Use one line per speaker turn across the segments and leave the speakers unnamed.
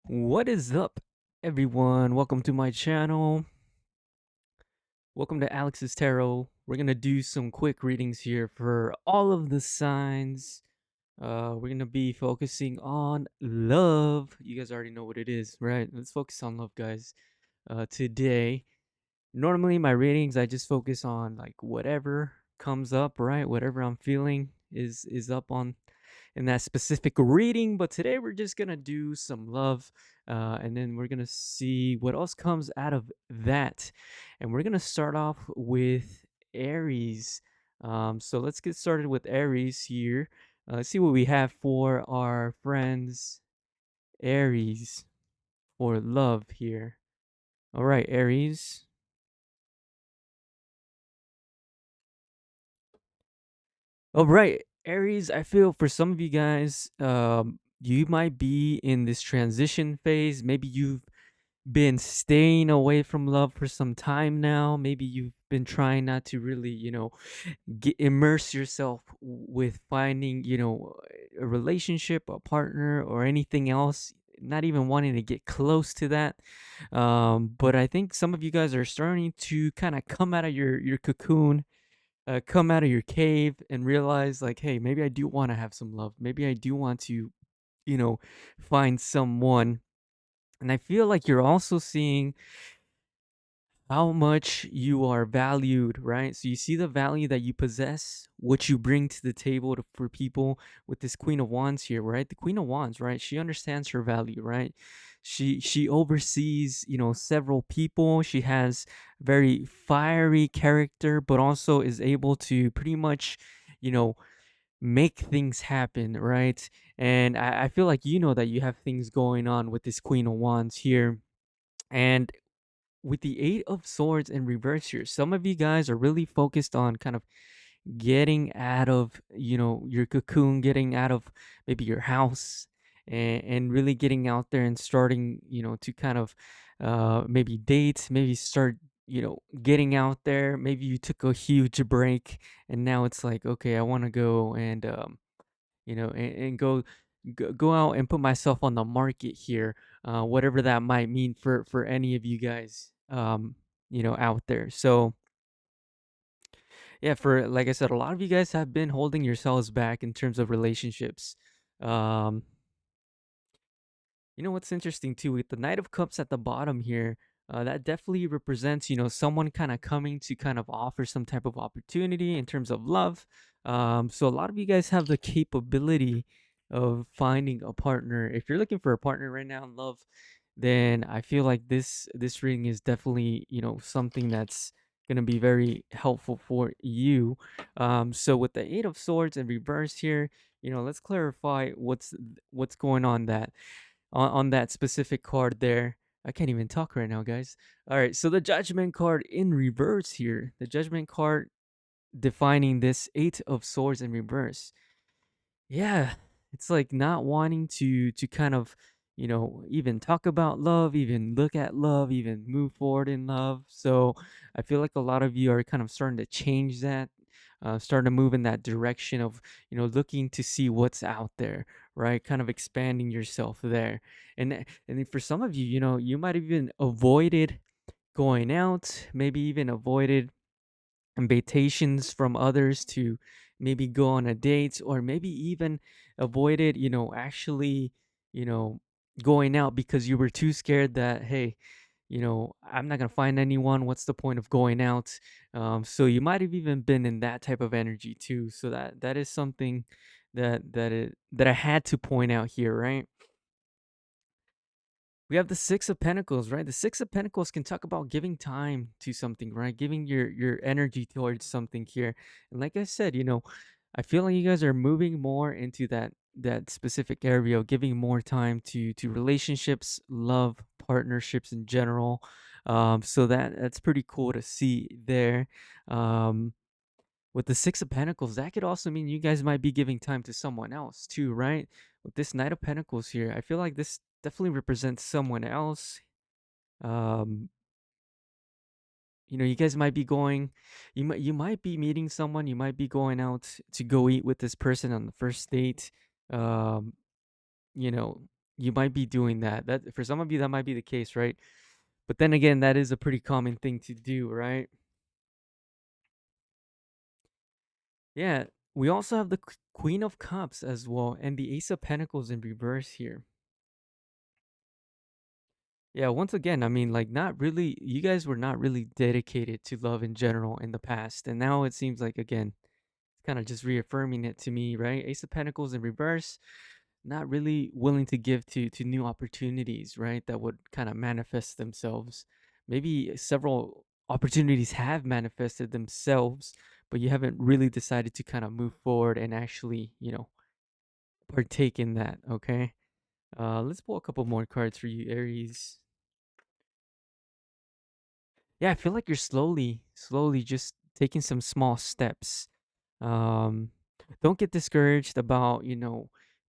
What is up, everyone? Welcome to my channel. Welcome to Alex's Tarot. We're gonna do some quick readings here for all of the signs. We're gonna be focusing on love. You guys already know what it is, right? Let's focus on love, guys. Today, normally my readings, I just focus on like whatever comes up, right? Whatever I'm feeling is up on in that specific reading. But today we're just gonna do some love, and then we're gonna see what else comes out of that. And we're gonna start off with Aries. So let's get started with Aries here. Let's see what we have for our friends Aries for love here. All right, Aries. All right, Aries. I feel for some of you guys, you might be in this transition phase. Maybe you've been staying away from love for some time now. Maybe you've been trying not to really, immerse yourself with finding, a relationship, a partner, or anything else. Not even wanting to get close to that. But I think some of you guys are starting to kind of come out of your cocoon, come out of your cave, and realize like, hey, maybe I do want to have some love. Maybe I do want to, you know, find someone. And I feel like you're also seeing how much you are valued, right? So you see the value that you possess, what you bring to the table for people with this Queen of Wands here, right? The Queen of Wands, right? She understands her value, right? She oversees, several people. She has very fiery character, but also is able to pretty much, you know, make things happen, right? And I feel like you know that you have things going on with this Queen of Wands here. And with the Eight of Swords in reverse here, some of you guys are really focused on kind of getting out of, your cocoon, getting out of maybe your house, and really getting out there and starting, to kind of maybe date, maybe start, getting out there. Maybe you took a huge break and now it's like, okay, I want to go and, and go out and put myself on the market here, whatever that might mean for any of you guys, out there. So yeah, for like I said, a lot of you guys have been holding yourselves back in terms of relationships. Um, you know what's interesting too with the Knight of Cups at the bottom here, that definitely represents, someone kind of coming to kind of offer some type of opportunity in terms of love. So a lot of you guys have the capability of finding a partner. If you're looking for a partner right now in love, then I feel like this reading is definitely, something that's gonna be very helpful for you. So with the Eight of Swords in reverse here, let's clarify what's going on on that specific card there. I can't even talk right now, guys. All right, so the Judgment card in reverse here. The Judgment card defining this Eight of Swords in reverse. Yeah, it's like not wanting to kind of, even talk about love, even look at love, even move forward in love. So I feel like a lot of you are kind of starting to change that, starting to move in that direction of, looking to see what's out there, right? Kind of expanding yourself there. And then for some of you, you might have even avoided going out, maybe even avoided invitations from others to maybe go on a date, or maybe even avoided, actually, you know, going out because you were too scared that, hey, I'm not gonna find anyone. What's the point of going out? So you might have even been in that type of energy too. So that is something that I had to point out here, right? We have the Six of Pentacles, right? The Six of Pentacles can talk about giving time to something, right? Giving your energy towards something here. And like I said, I feel like you guys are moving more into that specific area of giving more time to relationships, love, partnerships in general. So that's pretty cool to see there. Um, with the Six of Pentacles, that could also mean you guys might be giving time to someone else too, right? With this Knight of Pentacles here, I feel like this definitely represents someone else. Um, you guys might be going, you might be meeting someone, you might be going out to go eat with this person on the first date. Um, you know, you might be doing that. That for some of you that might be the case, right? But then again, that is a pretty common thing to do, right? Yeah. We also have the Queen of Cups as well, and the Ace of Pentacles in reverse here. Yeah, once again, I mean, like, not really, you guys were not really dedicated to love in general in the past. And now it seems like, again, kind of just reaffirming it to me, right? Ace of Pentacles in reverse, not really willing to give to new opportunities, right? That would kind of manifest themselves. Maybe several opportunities have manifested themselves, but you haven't really decided to kind of move forward and actually, partake in that, okay? Let's pull a couple more cards for you, Aries. Yeah, I feel like you're slowly just taking some small steps. Um, don't get discouraged about,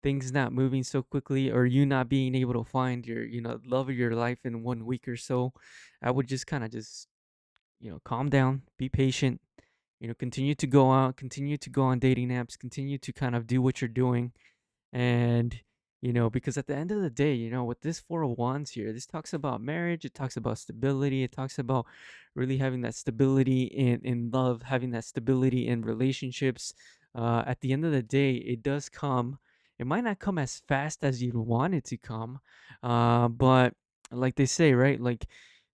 things not moving so quickly or you not being able to find your, love of your life in 1 week or so. I would just kind of just, calm down, be patient, continue to go out, continue to go on dating apps, continue to kind of do what you're doing. And, because at the end of the day, with this Four of Wands here, this talks about marriage, it talks about stability, it talks about really having that stability in love, having that stability in relationships. At the end of the day, it does come. It might not come as fast as you'd want it to come, but like they say, right? Like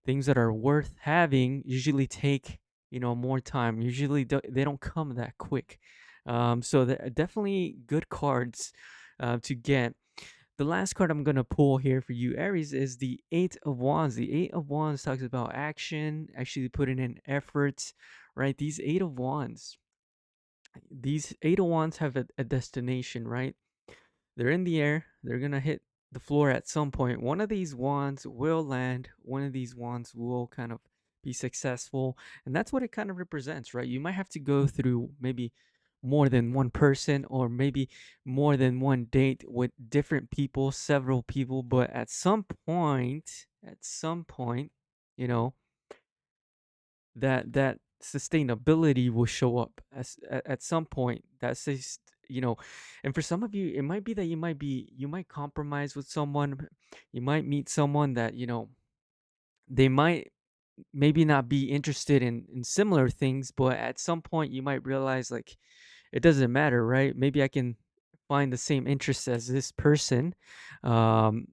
things that are worth having usually take, more time. Usually they don't come that quick. So definitely good cards to get. The last card I'm going to pull here for you, Aries, is the Eight of Wands. The Eight of Wands talks about action, actually putting in effort, right? These Eight of Wands have a destination, right? They're in the air. They're going to hit the floor at some point. One of these wands will land. One of these wands will kind of be successful. And that's what it kind of represents, right? You might have to go through maybe more than one person or maybe more than one date with different people, several people, but at some point, you know, that sustainability will show up at some point. That says, and for some of you it might be that you might compromise with someone. You might meet someone that they might maybe not be interested in similar things, but at some point you might realize like it doesn't matter, right? Maybe I can find the same interests as this person. um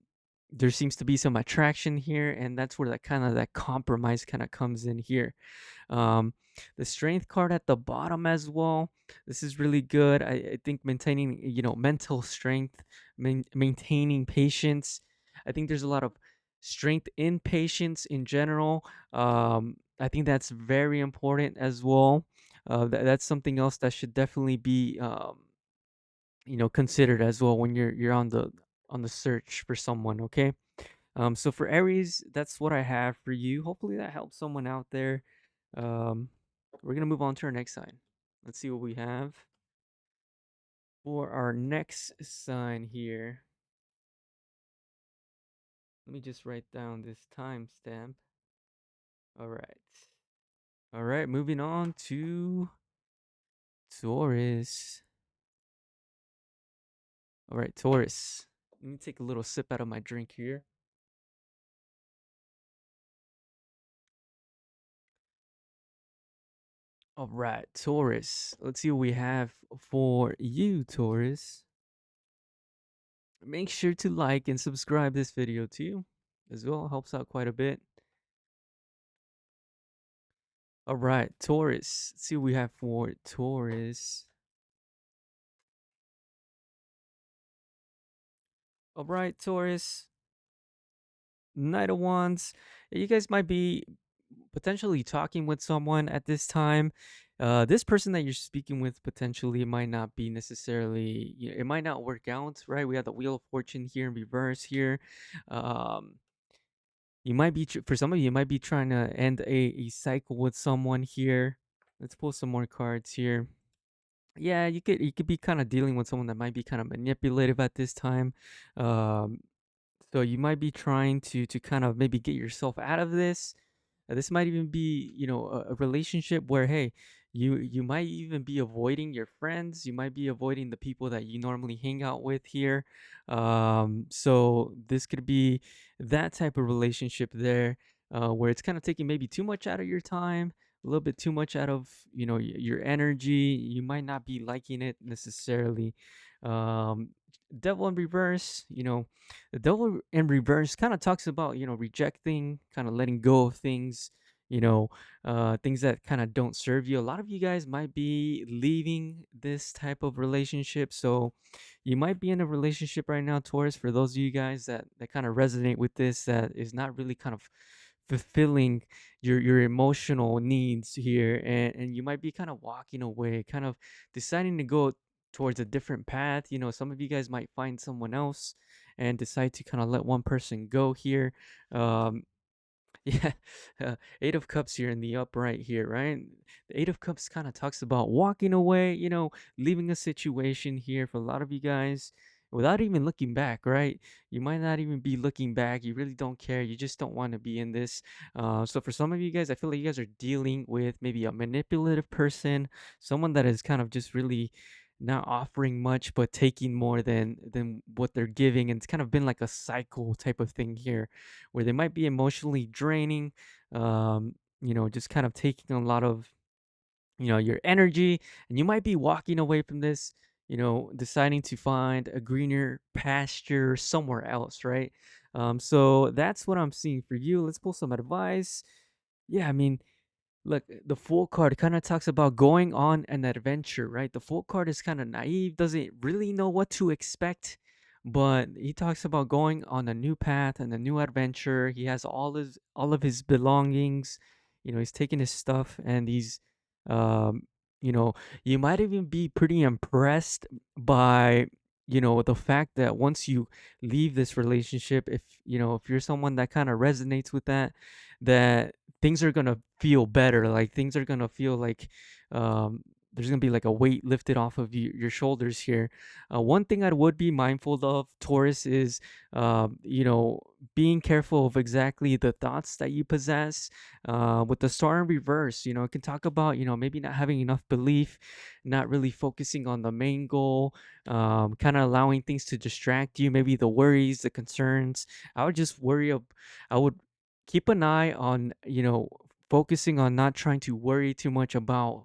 there seems to be some attraction here, and that's where that compromise kind of comes in here. um, the strength card at the bottom as well. This is really good. I think maintaining, mental strength, maintaining patience. I think there's a lot of strength in patience in general. I think that's very important as well. That's something else that should definitely be, considered as well when you're on the search for someone. Okay. So for Aries, that's what I have for you. Hopefully that helps someone out there. Um, we're gonna move on to our next sign. Let's see what we have for our next sign here. Let me just write down this timestamp. All right. All right, moving on to Taurus. All right, Taurus. Let me take a little sip out of my drink here. All right, Taurus. Let's see what we have for you, Taurus. Make sure to like and subscribe this video too as well. Helps out quite a bit. All right, Taurus. Let's see what we have for Taurus. All right, Taurus. Knight of Wands. You guys might be potentially talking with someone at this time. This person that you're speaking with potentially might not be necessarily, it might not work out, right? We have the Wheel of Fortune here in reverse here. Um, you might be, for some of you, you might be trying to end a cycle with someone here. Let's pull some more cards here. Yeah, you could be kind of dealing with someone that might be kind of manipulative at this time. Um, so you might be trying to kind of maybe get yourself out of this. This might even be, a relationship where, hey, You might even be avoiding your friends. You might be avoiding the people that you normally hang out with here. So this could be that type of relationship there, where it's kind of taking maybe too much out of your time, a little bit too much out of your energy. You might not be liking it necessarily. um Devil in reverse, the devil in reverse kind of talks about rejecting, kind of letting go of things, things that kind of don't serve you. A lot of you guys might be leaving this type of relationship, so you might be in a relationship right now, Taurus. For those of you guys that kind of resonate with this, that is not really kind of fulfilling your emotional needs here, and you might be kind of walking away, kind of deciding to go towards a different path. Some of you guys might find someone else and decide to kind of let one person go here. um yeah, Eight of Cups here in the upright here, right? The Eight of Cups kind of talks about walking away, leaving a situation here for a lot of you guys without even looking back, right? You might not even be looking back. You really don't care. You just don't want to be in this. So for some of you guys, I feel like you guys are dealing with maybe a manipulative person, someone that is kind of just really not offering much but taking more than what they're giving, and it's kind of been like a cycle type of thing here where they might be emotionally draining, just kind of taking a lot of, your energy, and you might be walking away from this, deciding to find a greener pasture somewhere else, right? So that's what I'm seeing for you. Let's pull some advice. Yeah, I mean, look, the Fool card kind of talks about going on an adventure, right? The Fool card is kind of naive, doesn't really know what to expect, but he talks about going on a new path and a new adventure. He has all of his belongings. He's taking his stuff, and he's um you know, you might even be pretty impressed by the fact that once you leave this relationship, if you're someone that kind of resonates with that things are gonna feel better. Like things are gonna feel like there's gonna be like a weight lifted off of your shoulders here. One thing I would be mindful of, Taurus, is being careful of exactly the thoughts that you possess. With the star in reverse, it can talk about maybe not having enough belief, not really focusing on the main goal, kind of allowing things to distract you. Maybe the worries, the concerns. I would just worry. I would keep an eye on focusing on not trying to worry too much about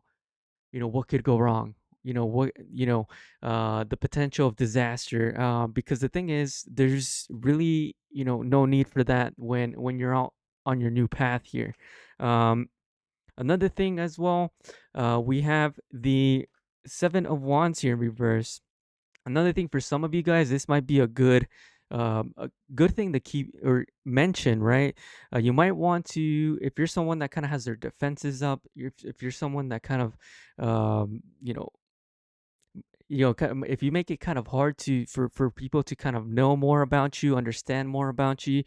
what could go wrong, the potential of disaster, because the thing is there's really no need for that when you're out on your new path here. um Another thing as well, we have the Seven of Wands here in reverse. Another thing for some of you guys, this might be a good thing to keep or mention, right? You might want to, if you're someone that kind of has their defenses up, if you're someone that kind of, um, you know, if you make it kind of hard for people to kind of know more about you, understand more about you,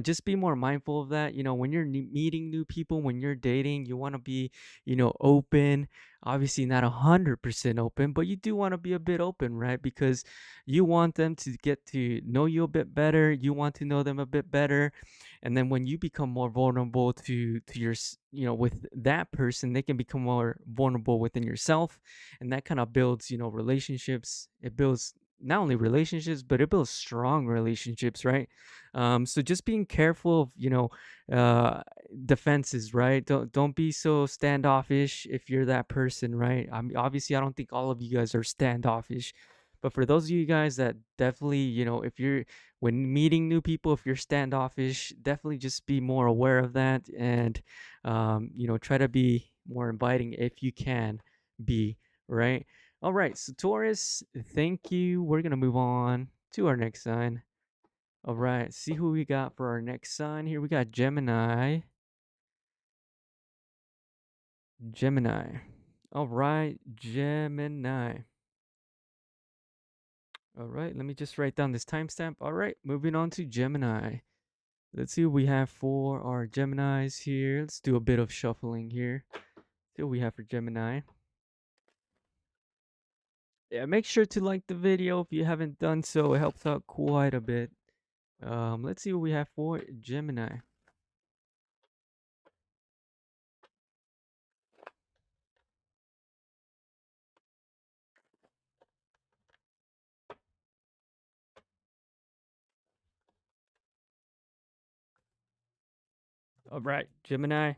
just be more mindful of that. When you're meeting new people, when you're dating, you want to be open. Obviously not 100% open, but you do want to be a bit open, right? Because you want them to get to know you a bit better, you want to know them a bit better, and then when you become more vulnerable to with that person, they can become more vulnerable within yourself, and that kind of builds relationships. It builds not only relationships, but it builds strong relationships, right? So just being careful of uh defenses, right? Don't be so standoffish if you're that person, right? I mean, obviously I don't think all of you guys are standoffish, but for those of you guys that definitely, if you're when meeting new people, if you're standoffish, definitely just be more aware of that, and try to be more inviting if you can be, right? All right, so Taurus, thank you. We're gonna move on to our next sign. All right, see who we got for our next sign here. We got Gemini. Gemini. All right, Gemini. All right, let me just write down this timestamp. All right, moving on to Gemini. Let's see what we have for our Geminis here. Let's do a bit of shuffling here. See what we have for Gemini. Yeah, make sure to like the video if you haven't done so. It helps out quite a bit. Let's see what we have for Gemini. All right, Gemini.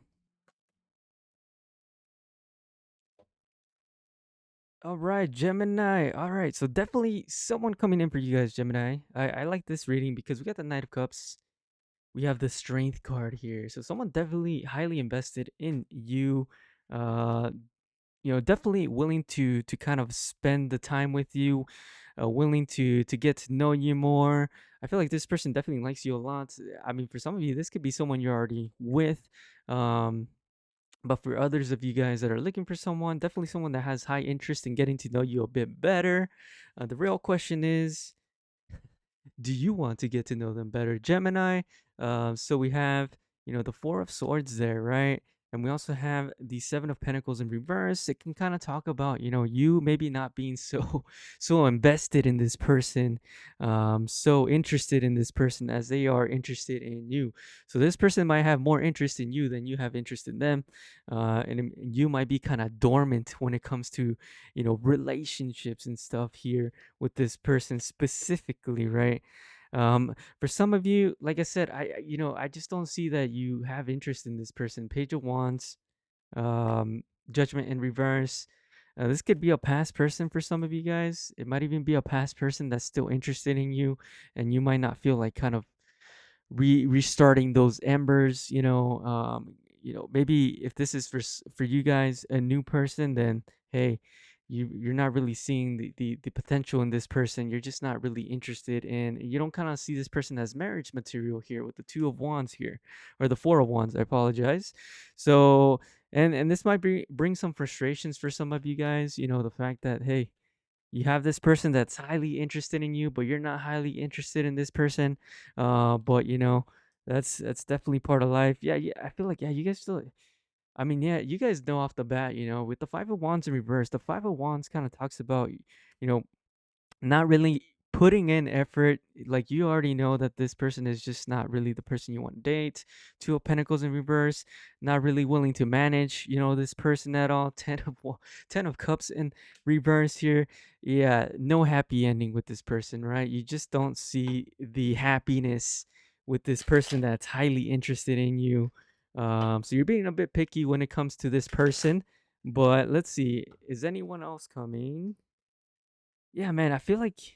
All right, Gemini. All right, so definitely someone coming in for you guys, Gemini. I like this reading because we got the Knight of Cups. We have the Strength card here, so someone definitely highly invested in you. Uh, definitely willing to kind of spend the time with you, willing to get to know you more. I feel like this person definitely likes you a lot. I mean, for some of you, this could be someone you're already with. Um, but for others of you guys that are looking for someone, definitely someone that has high interest in getting to know you a bit better. The real question is, do you want to get to know them better, Gemini? So we have, the Four of Swords there, right? And we also have the Seven of Pentacles in reverse. It can kind of talk about, you maybe not being so so invested in this person, so interested in this person as they are interested in you. So this person might have more interest in you than you have interest in them, and you might be kind of dormant when it comes to, relationships and stuff here with this person specifically, right? For some of you, like I said, I just don't see that you have interest in this person. Page of Wands, um, Judgment in reverse. This could be a past person for some of you guys. It might even be a past person that's still interested in you, and you might not feel like kind of restarting those embers. Maybe if this is for you guys a new person, then hey, you're not really seeing the potential in this person. You're just not really interested in, you don't kind of see this person as marriage material here with the Two of Wands here, or the Four of Wands, I apologize. So, and this might bring some frustrations for some of you guys, the fact that, hey, you have this person that's highly interested in you, but you're not highly interested in this person. But that's definitely part of life. Yeah, yeah. I feel like, yeah, you guys still. I mean, yeah, you guys know off the bat, with the Five of Wands in reverse. The Five of Wands kind of talks about, know, not really putting in effort. Like, you already know that this person is just not really the person you want to date. Two of Pentacles in reverse, not really willing to manage, this person at all. Ten of Cups in reverse here. Yeah, no happy ending with this person, right? You just don't see the happiness with this person that's highly interested in you. So you're being a bit picky when it comes to this person. But let's see, is anyone else coming? Yeah, man, I feel like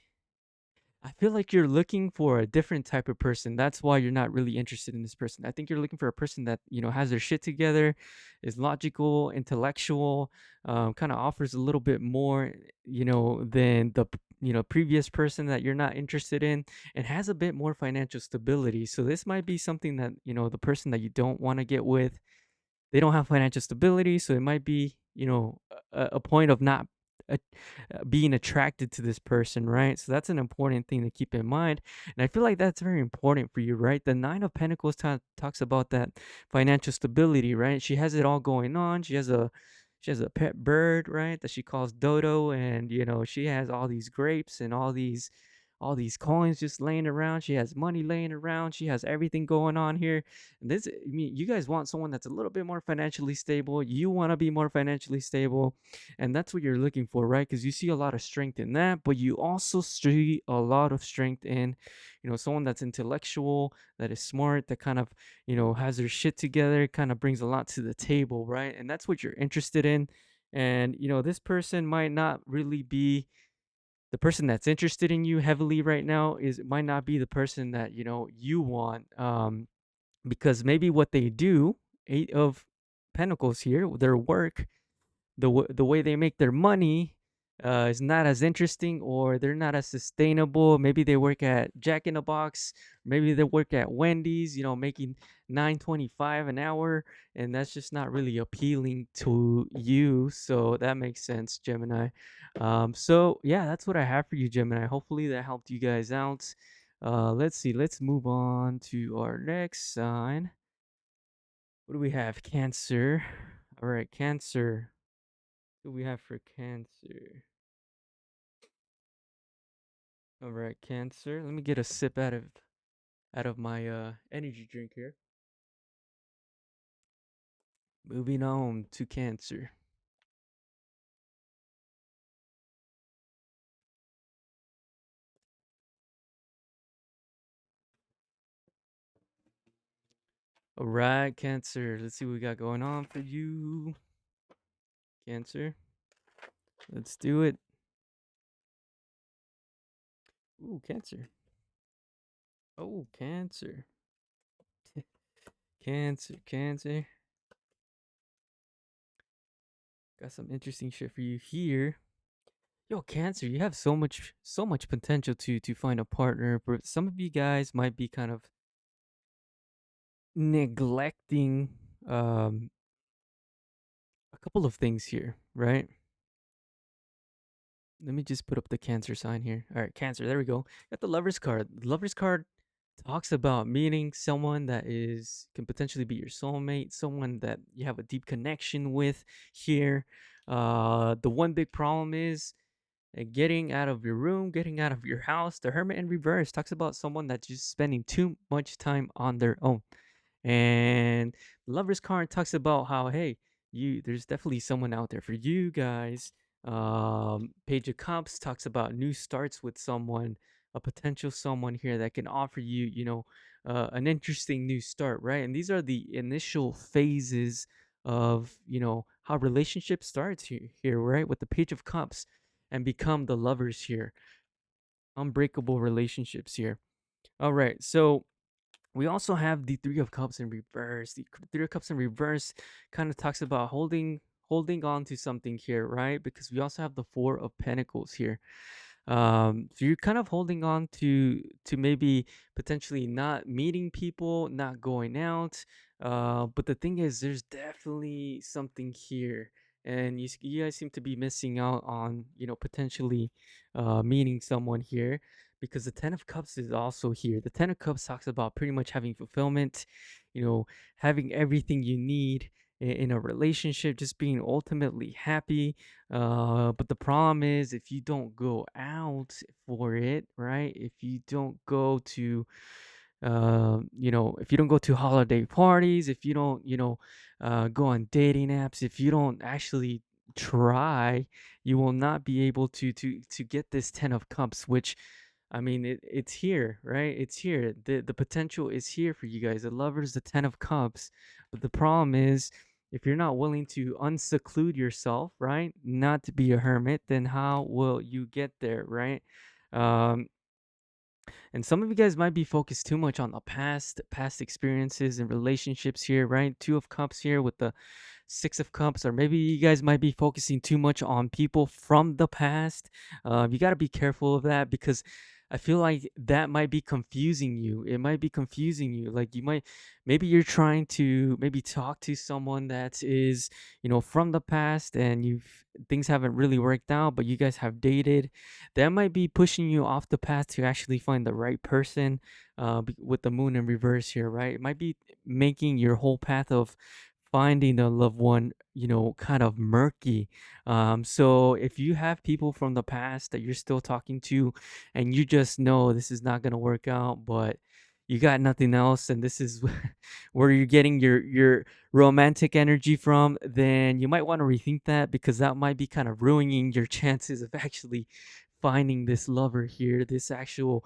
you're looking for a different type of person. That's why you're not really interested in this person. I think you're looking for a person that, has their shit together, is logical, intellectual, kind of offers a little bit more, than the previous person that you're not interested in, and has a bit more financial stability. So this might be something that, the person that you don't want to get with, they don't have financial stability, so it might be, a point of not uh, being attracted to this person, right? So that's an important thing to keep in mind, and I feel like that's very important for you, right? The Nine of Pentacles talks about that financial stability, right? She has it all going on. She has a pet bird, right, that she calls Dodo, and she has all these grapes and all these coins just laying around. She has money laying around. She has everything going on here. And this, I mean, you guys want someone that's a little bit more financially stable. You want to be more financially stable, and that's what you're looking for, right? Because you see a lot of strength in that, but you also see a lot of strength in, someone that's intellectual, that is smart, that kind of, has their shit together, kind of brings a lot to the table, right? And that's what you're interested in. And this person might not really be the person that's interested in you heavily right now. Is Might not be the person that you want, because maybe what they do, Eight of Pentacles here, their work, the way they make their money, is not as interesting, or they're not as sustainable. Maybe they work at Jack in the Box, maybe they work at Wendy's, making 9.25 an hour, and that's just not really appealing to you. So that makes sense, Gemini. So yeah, that's what I have for you, Gemini. Hopefully that helped you guys out. Let's see. Let's move on to our next sign. What do we have? Cancer. All right, Cancer. What do we have for Cancer? All right, Cancer. Let me get a sip out of my energy drink here. Moving on to Cancer. All right, Cancer. Let's see what we got going on for you. Cancer. Let's do it. Ooh, Cancer. Oh, Cancer. Cancer. Got some interesting shit for you here. Yo, Cancer, you have so much potential to find a partner, but some of you guys might be kind of neglecting a couple of things here, right? Let me just put up the Cancer sign here. All right, Cancer, there we go. Got the Lover's card. The Lover's card talks about meeting someone that can potentially be your soulmate, someone that you have a deep connection with here. The one big problem is getting out of your room, getting out of your house. The Hermit in reverse talks about someone that's just spending too much time on their own. And the Lover's card talks about how, hey, there's definitely someone out there for you guys. Page of Cups talks about new starts with someone, a potential someone here that can offer you, an interesting new start, right? And these are the initial phases of, how relationship starts here, right? With the Page of Cups and become the lovers here, unbreakable relationships here. All right, so we also have the Three of Cups in reverse. The Three of Cups in reverse kind of talks about holding on to something here, right? Because we also have the Four of Pentacles here. So you're kind of holding on to maybe potentially not meeting people, not going out. But the thing is, there's definitely something here, and you guys seem to be missing out on potentially meeting someone here, because the Ten of Cups is also here. The Ten of Cups talks about pretty much having fulfillment, having everything you need in a relationship, just being ultimately happy. But the problem is, if you don't go out for it, right? If you don't go to, if you don't go to holiday parties, if you don't, go on dating apps, if you don't actually try, you will not be able to get this Ten of Cups, which, I mean, it's here, right? It's here. The potential is here for you guys. The Lovers, the Ten of Cups. But the problem is, if you're not willing to unseclude yourself, right? Not to be a hermit, then how will you get there, right? Um, and some of you guys might be focused too much on the past experiences and relationships here, right? Two of Cups here with the Six of Cups, or maybe you guys might be focusing too much on people from the past. You got to be careful of that, because I feel like that might be confusing you. It might be confusing you. Like, maybe you're trying to maybe talk to someone that is, from the past, and things haven't really worked out, but you guys have dated. That might be pushing you off the path to actually find the right person. With the Moon in reverse here, right? It might be making your whole path of finding a loved one, kind of murky. So if you have people from the past that you're still talking to, and you just know this is not gonna work out, but you got nothing else, and this is where you're getting your romantic energy from, then you might want to rethink that, because that might be kind of ruining your chances of actually finding this lover here, this actual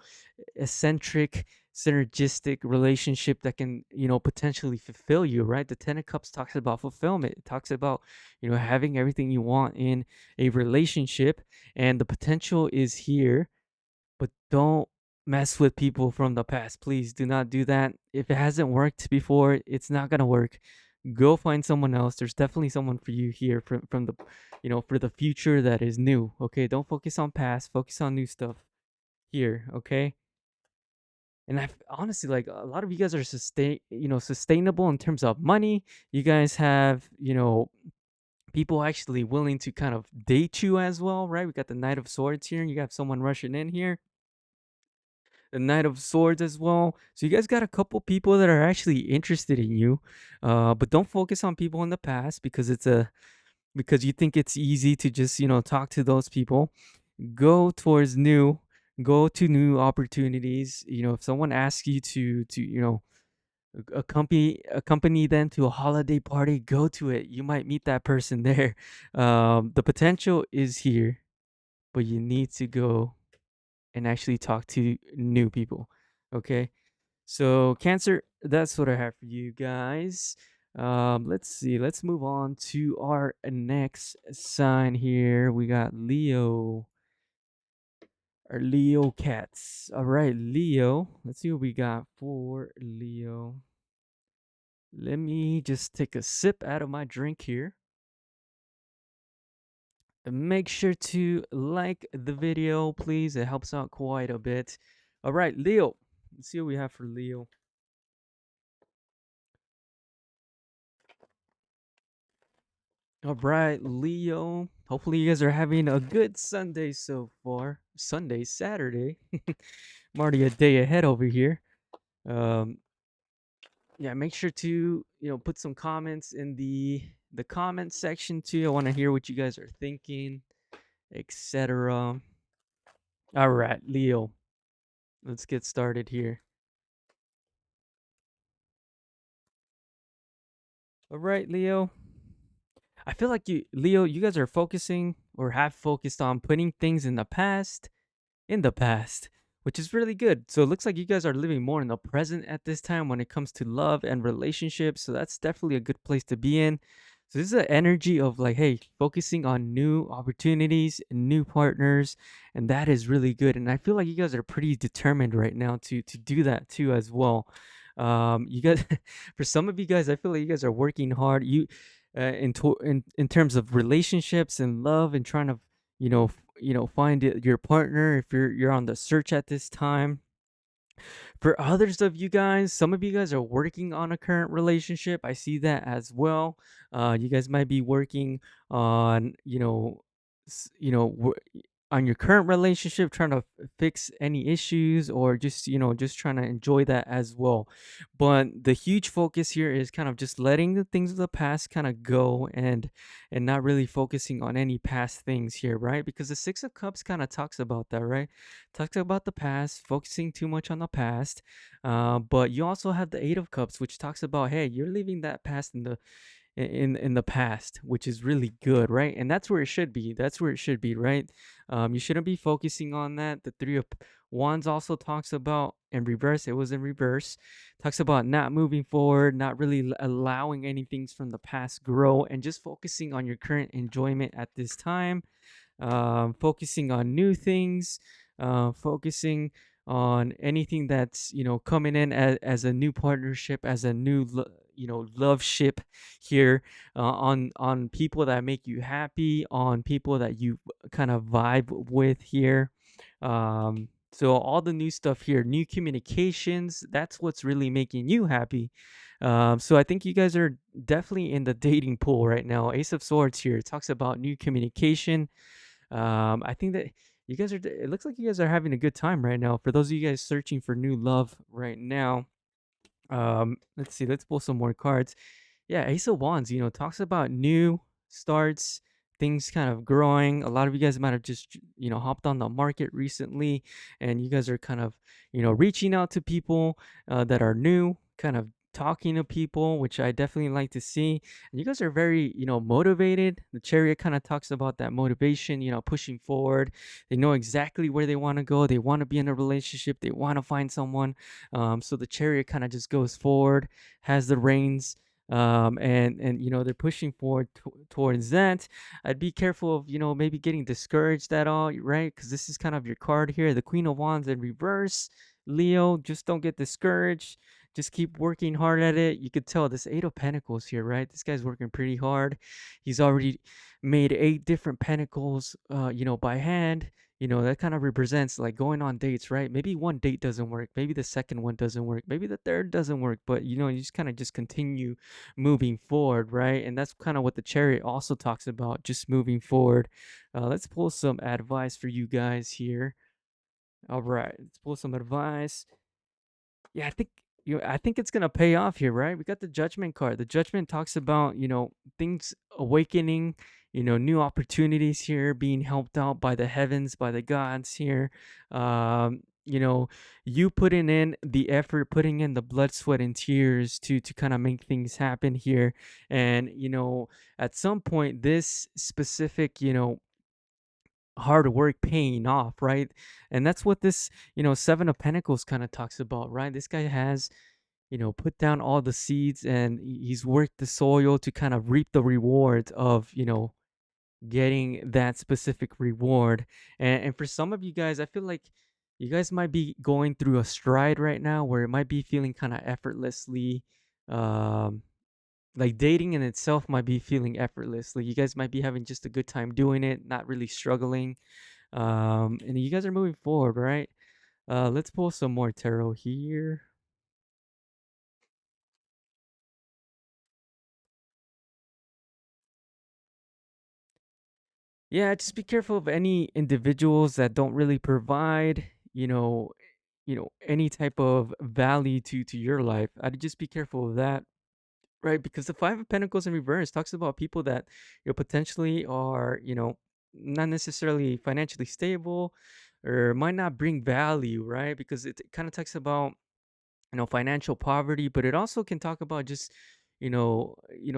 eccentric, synergistic relationship that can, potentially fulfill you, right? The Ten of Cups talks about fulfillment. It talks about, having everything you want in a relationship, and the potential is here, but don't mess with people from the past. Please do not do that. If it hasn't worked before, it's not going to work. Go find someone else. There's definitely someone for you here from the, for the future that is new. Okay, don't focus on past, focus on new stuff here, okay? And I honestly, like, a lot of you guys are sustainable in terms of money. You guys have, people actually willing to kind of date you as well, right? We got the Knight of Swords here, and you got someone rushing in here. The Knight of Swords as well. So you guys got a couple people that are actually interested in you. But don't focus on people in the past, because because you think it's easy to just, talk to those people. Go towards go to new opportunities. If someone asks you to, accompany them to a holiday party, go to it. You might meet that person there. The potential is here, but you need to go and actually talk to new people. Okay. So Cancer, that's what I have for you guys. Let's see. Let's move on to our next sign here. We got Leo. Our Leo cats. All right, Leo. Let's see what we got for Leo. Let me just take a sip out of my drink here. And make sure to like the video, please. It helps out quite a bit. All right, Leo. Let's see what we have for Leo. All right, Leo. Hopefully, you guys are having a good Sunday so far. Sunday, Saturday. I'm already a day ahead over here. Um, yeah, make sure to put some comments in the comment section too. I want to hear what you guys are thinking, etc. All right, Leo. Let's get started here. All right, Leo. I feel like Leo, you guys are focusing or have focused on putting things in the past, which is really good. So it looks like you guys are living more in the present at this time when it comes to love and relationships. So that's definitely a good place to be in. So this is an energy of like, hey, focusing on new opportunities, new partners, and that is really good. And I feel like you guys are pretty determined right now to do that too as well. You guys, for some of you guys, I feel like you guys are working hard. In terms of relationships and love and trying to find your partner if you're on the search at this time. For others of you guys, some of you guys are working on a current relationship. I see that as well. You guys might be working on on your current relationship, trying to fix any issues, or just trying to enjoy that as well. But the huge focus here is kind of just letting the things of the past kind of go, and not really focusing on any past things here, right? Because the Six of Cups kind of talks about that, right? Talks about the past, focusing too much on the past. But you also have the Eight of Cups, which talks about, hey, you're leaving that past in the past, which is really good, right? And that's where it should be. That's where it should be, right? You shouldn't be focusing on that. The Three of Wands also talks about in reverse. It was in reverse. Talks about not moving forward, not really allowing anything from the past grow, and just focusing on your current enjoyment at this time. Focusing on new things, focusing on anything that's coming in as a new partnership, as a new love ship here, on people that make you happy, on people that you kind of vibe with here. So all the new stuff here, new communications, that's what's really making you happy. So I think you guys are definitely in the dating pool right now. Ace of Swords here talks about new communication. I think that you guys are. It looks like you guys are having a good time right now. For those of you guys searching for new love right now, let's see. Let's pull some more cards. Yeah, Ace of Wands, talks about new starts, things kind of growing. A lot of you guys might have just, hopped on the market recently, and you guys are kind of, reaching out to people that are new, kind of talking to people, which I definitely like to see. And you guys are very, motivated. The Chariot kind of talks about that motivation, pushing forward. They know exactly where they want to go. They want to be in a relationship. They want to find someone. So the Chariot kind of just goes forward, has the reins, and they're pushing forward towards that. I'd be careful of maybe getting discouraged at all, right? Because this is kind of your card here, the Queen of Wands in reverse. Leo, just don't get discouraged. Just keep working hard at it. You could tell this Eight of Pentacles here, right? This guy's working pretty hard. He's already made 8 different pentacles, by hand. That kind of represents like going on dates, right? Maybe one date doesn't work, maybe the second one doesn't work, maybe the third doesn't work, but you just kind of just continue moving forward, right? And that's kind of what the Chariot also talks about, just moving forward. Let's pull some advice for you guys here. All right, let's pull some advice. Yeah, I think it's gonna pay off here, right? We got the Judgment card. The Judgment talks about things awakening, new opportunities here, being helped out by the heavens, by the gods here. You putting in the effort, putting in the blood, sweat, and tears to kind of make things happen here. And at some point, this specific hard work paying off, right? And that's what this, Seven of Pentacles kind of talks about, right? This guy has, put down all the seeds, and he's worked the soil to kind of reap the rewards of, getting that specific reward. And for some of you guys, I feel like you guys might be going through a stride right now where it might be feeling kind of effortlessly. Um, like dating in itself might be feeling effortlessly. You guys might be having just a good time doing it, not really struggling. And you guys are moving forward, right? Let's pull some more tarot here. Yeah, just be careful of any individuals that don't really provide, any type of value to your life. I'd just be careful of that, right? Because the Five of Pentacles in reverse talks about people that potentially are, not necessarily financially stable or might not bring value, right? Because it kind of talks about financial poverty, but it also can talk about just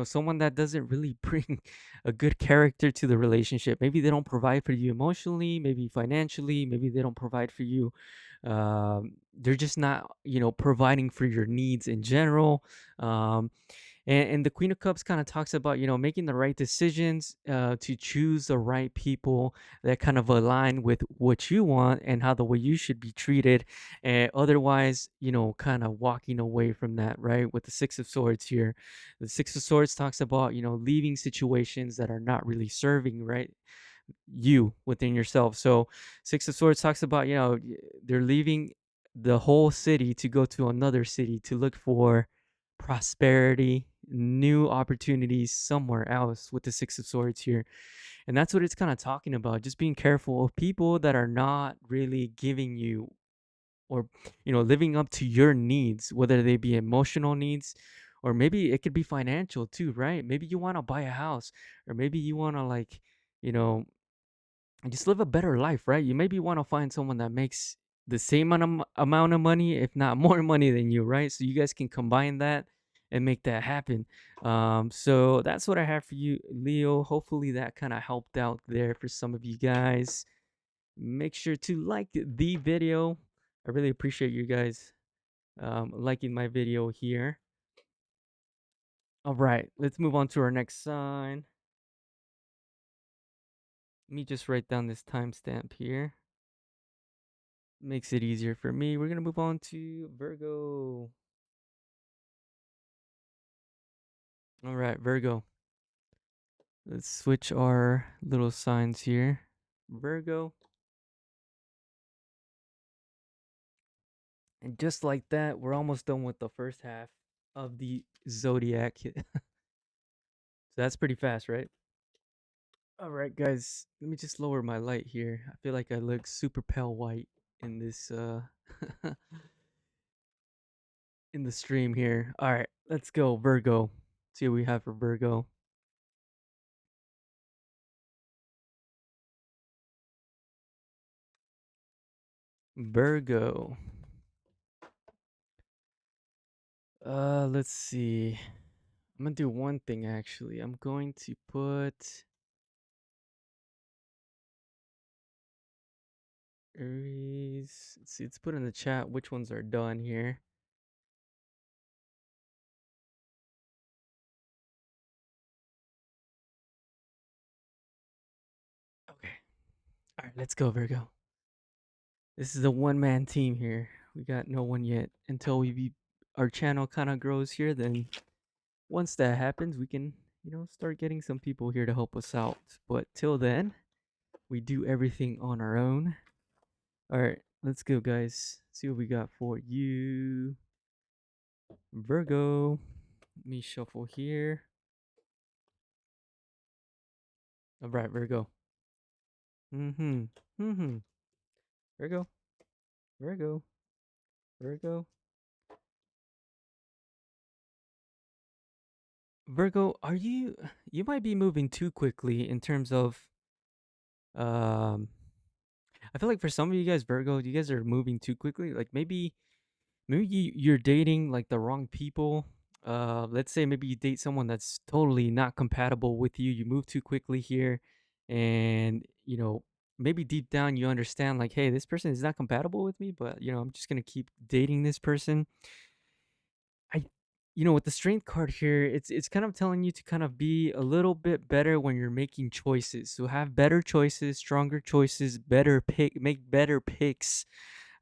someone that doesn't really bring a good character to the relationship. Maybe they don't provide for you emotionally, maybe financially, maybe they don't provide for you. They're just not providing for your needs in general. And the Queen of Cups kind of talks about making the right decisions, to choose the right people that kind of align with what you want and how the way you should be treated, and otherwise kind of walking away from that, right? With the Six of Swords here, the Six of Swords talks about leaving situations that are not really serving, right, you within yourself. So Six of Swords talks about they're leaving the whole city to go to another city to look for prosperity, new opportunities somewhere else, with the Six of Swords here. And that's what it's kind of talking about, just being careful of people that are not really giving you, or living up to your needs, whether they be emotional needs, or maybe it could be financial too, right? Maybe you want to buy a house, or maybe you want to, like, you know just live a better life, right? You maybe want to find someone that makes the same amount of money, if not more money than you, right? So you guys can combine that and make that happen. So that's what I have for you, Leo. Hopefully that kind of helped out there for some of you guys. Make sure to like the video. I really appreciate you guys liking my video here. All right, let's move on to our next sign. Let me just write down this timestamp here. Makes it easier for me. We're gonna move on to Virgo. All right, Virgo. Let's switch our little signs here. Virgo. And just like that, we're almost done with the first half of the zodiac. So that's pretty fast, right? All right, guys. Let me just lower my light here. I feel like I look super pale white in this in the stream here. All right, let's go Virgo. See what we have for Virgo. Virgo. Let's see. I'm gonna do one thing actually. I'm going to put Aries. Let's see, let's put in the chat which ones are done here. Okay. All right, let's go, Virgo. This is a one-man team here. We got no one yet. Until our channel kind of grows here, then once that happens, we can, start getting some people here to help us out. But till then, we do everything on our own. All right, let's go, guys. See what we got for you, Virgo. Let me shuffle here. All right, Virgo. Mm-hmm. Mm-hmm. Virgo. Virgo. Virgo. Virgo, you might be moving too quickly in terms of um I feel like for some of you guys, Virgo, you guys are moving too quickly. Like maybe you're dating like the wrong people. Let's say maybe you date someone that's totally not compatible with you. You move too quickly here, and maybe deep down you understand like, hey, this person is not compatible with me, but I'm just gonna keep dating this person. I with the strength card here, it's kind of telling you to kind of be a little bit better when you're making choices. So have better choices, stronger choices, make better picks,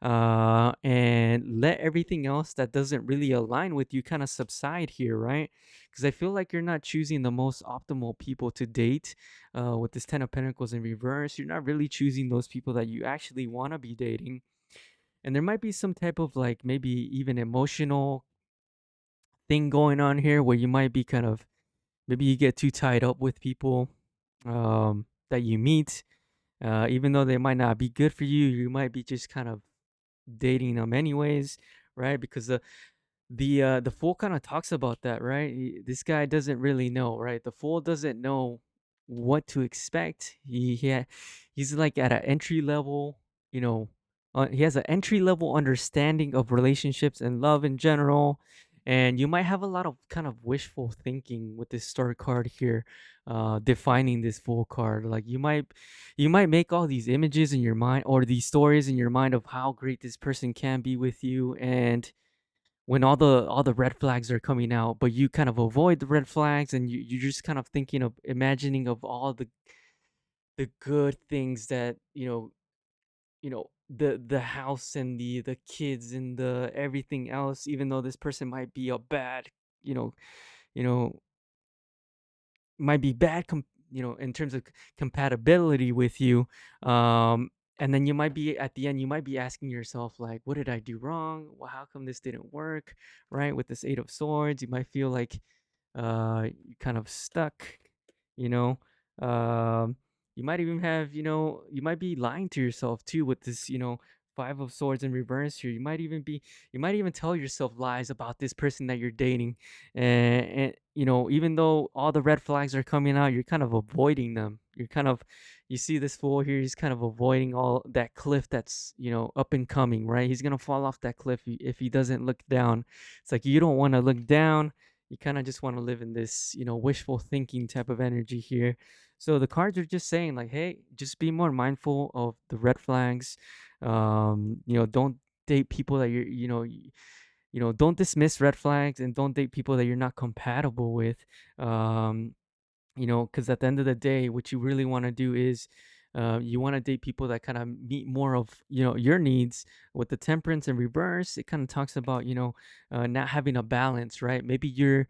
and let everything else that doesn't really align with you kind of subside here, right? Because I feel like you're not choosing the most optimal people to date. With this Ten of Pentacles in reverse, you're not really choosing those people that you actually want to be dating. And there might be some type of like maybe even emotional thing going on here where you might be kind of maybe you get too tied up with people that you meet, even though they might not be good for you. You might be just kind of dating them anyways, right? Because the fool kind of talks about that, right? This guy doesn't really know, right? The fool doesn't know what to expect. He's like at an entry level, you know, he has an entry level understanding of relationships and love in general. And you might have a lot of kind of wishful thinking with this star card here, defining this fool card. Like you might make all these images in your mind or these stories in your mind of how great this person can be with you, and when all the red flags are coming out, but you kind of avoid the red flags, and you're just kind of thinking of imagining of all the good things that the house and the kids and the everything else, even though this person might be a bad you know you know might be bad in terms of compatibility with you. And then you might be at the end, you might be asking yourself like, what did I do wrong? Well, how come this didn't work? Right, with this Eight of Swords, you might feel like you're kind of stuck, you know. You might even have, you might be lying to yourself too with this, Five of Swords in reverse here. You might even tell yourself lies about this person that you're dating, and even though all the red flags are coming out, you're kind of avoiding them. You see this fool here, he's kind of avoiding all that cliff that's up and coming, right? He's gonna fall off that cliff if he doesn't look down. It's like you don't want to look down. You kind of just want to live in this wishful thinking type of energy here. So the cards are just saying like, hey, just be more mindful of the red flags. Don't date people that don't dismiss red flags, and don't date people that you're not compatible with. um because at the end of the day, what you really want to do is you want to date people that kind of meet more of your needs. With the Temperance in reverse, it kind of talks about not having a balance, right? Maybe you're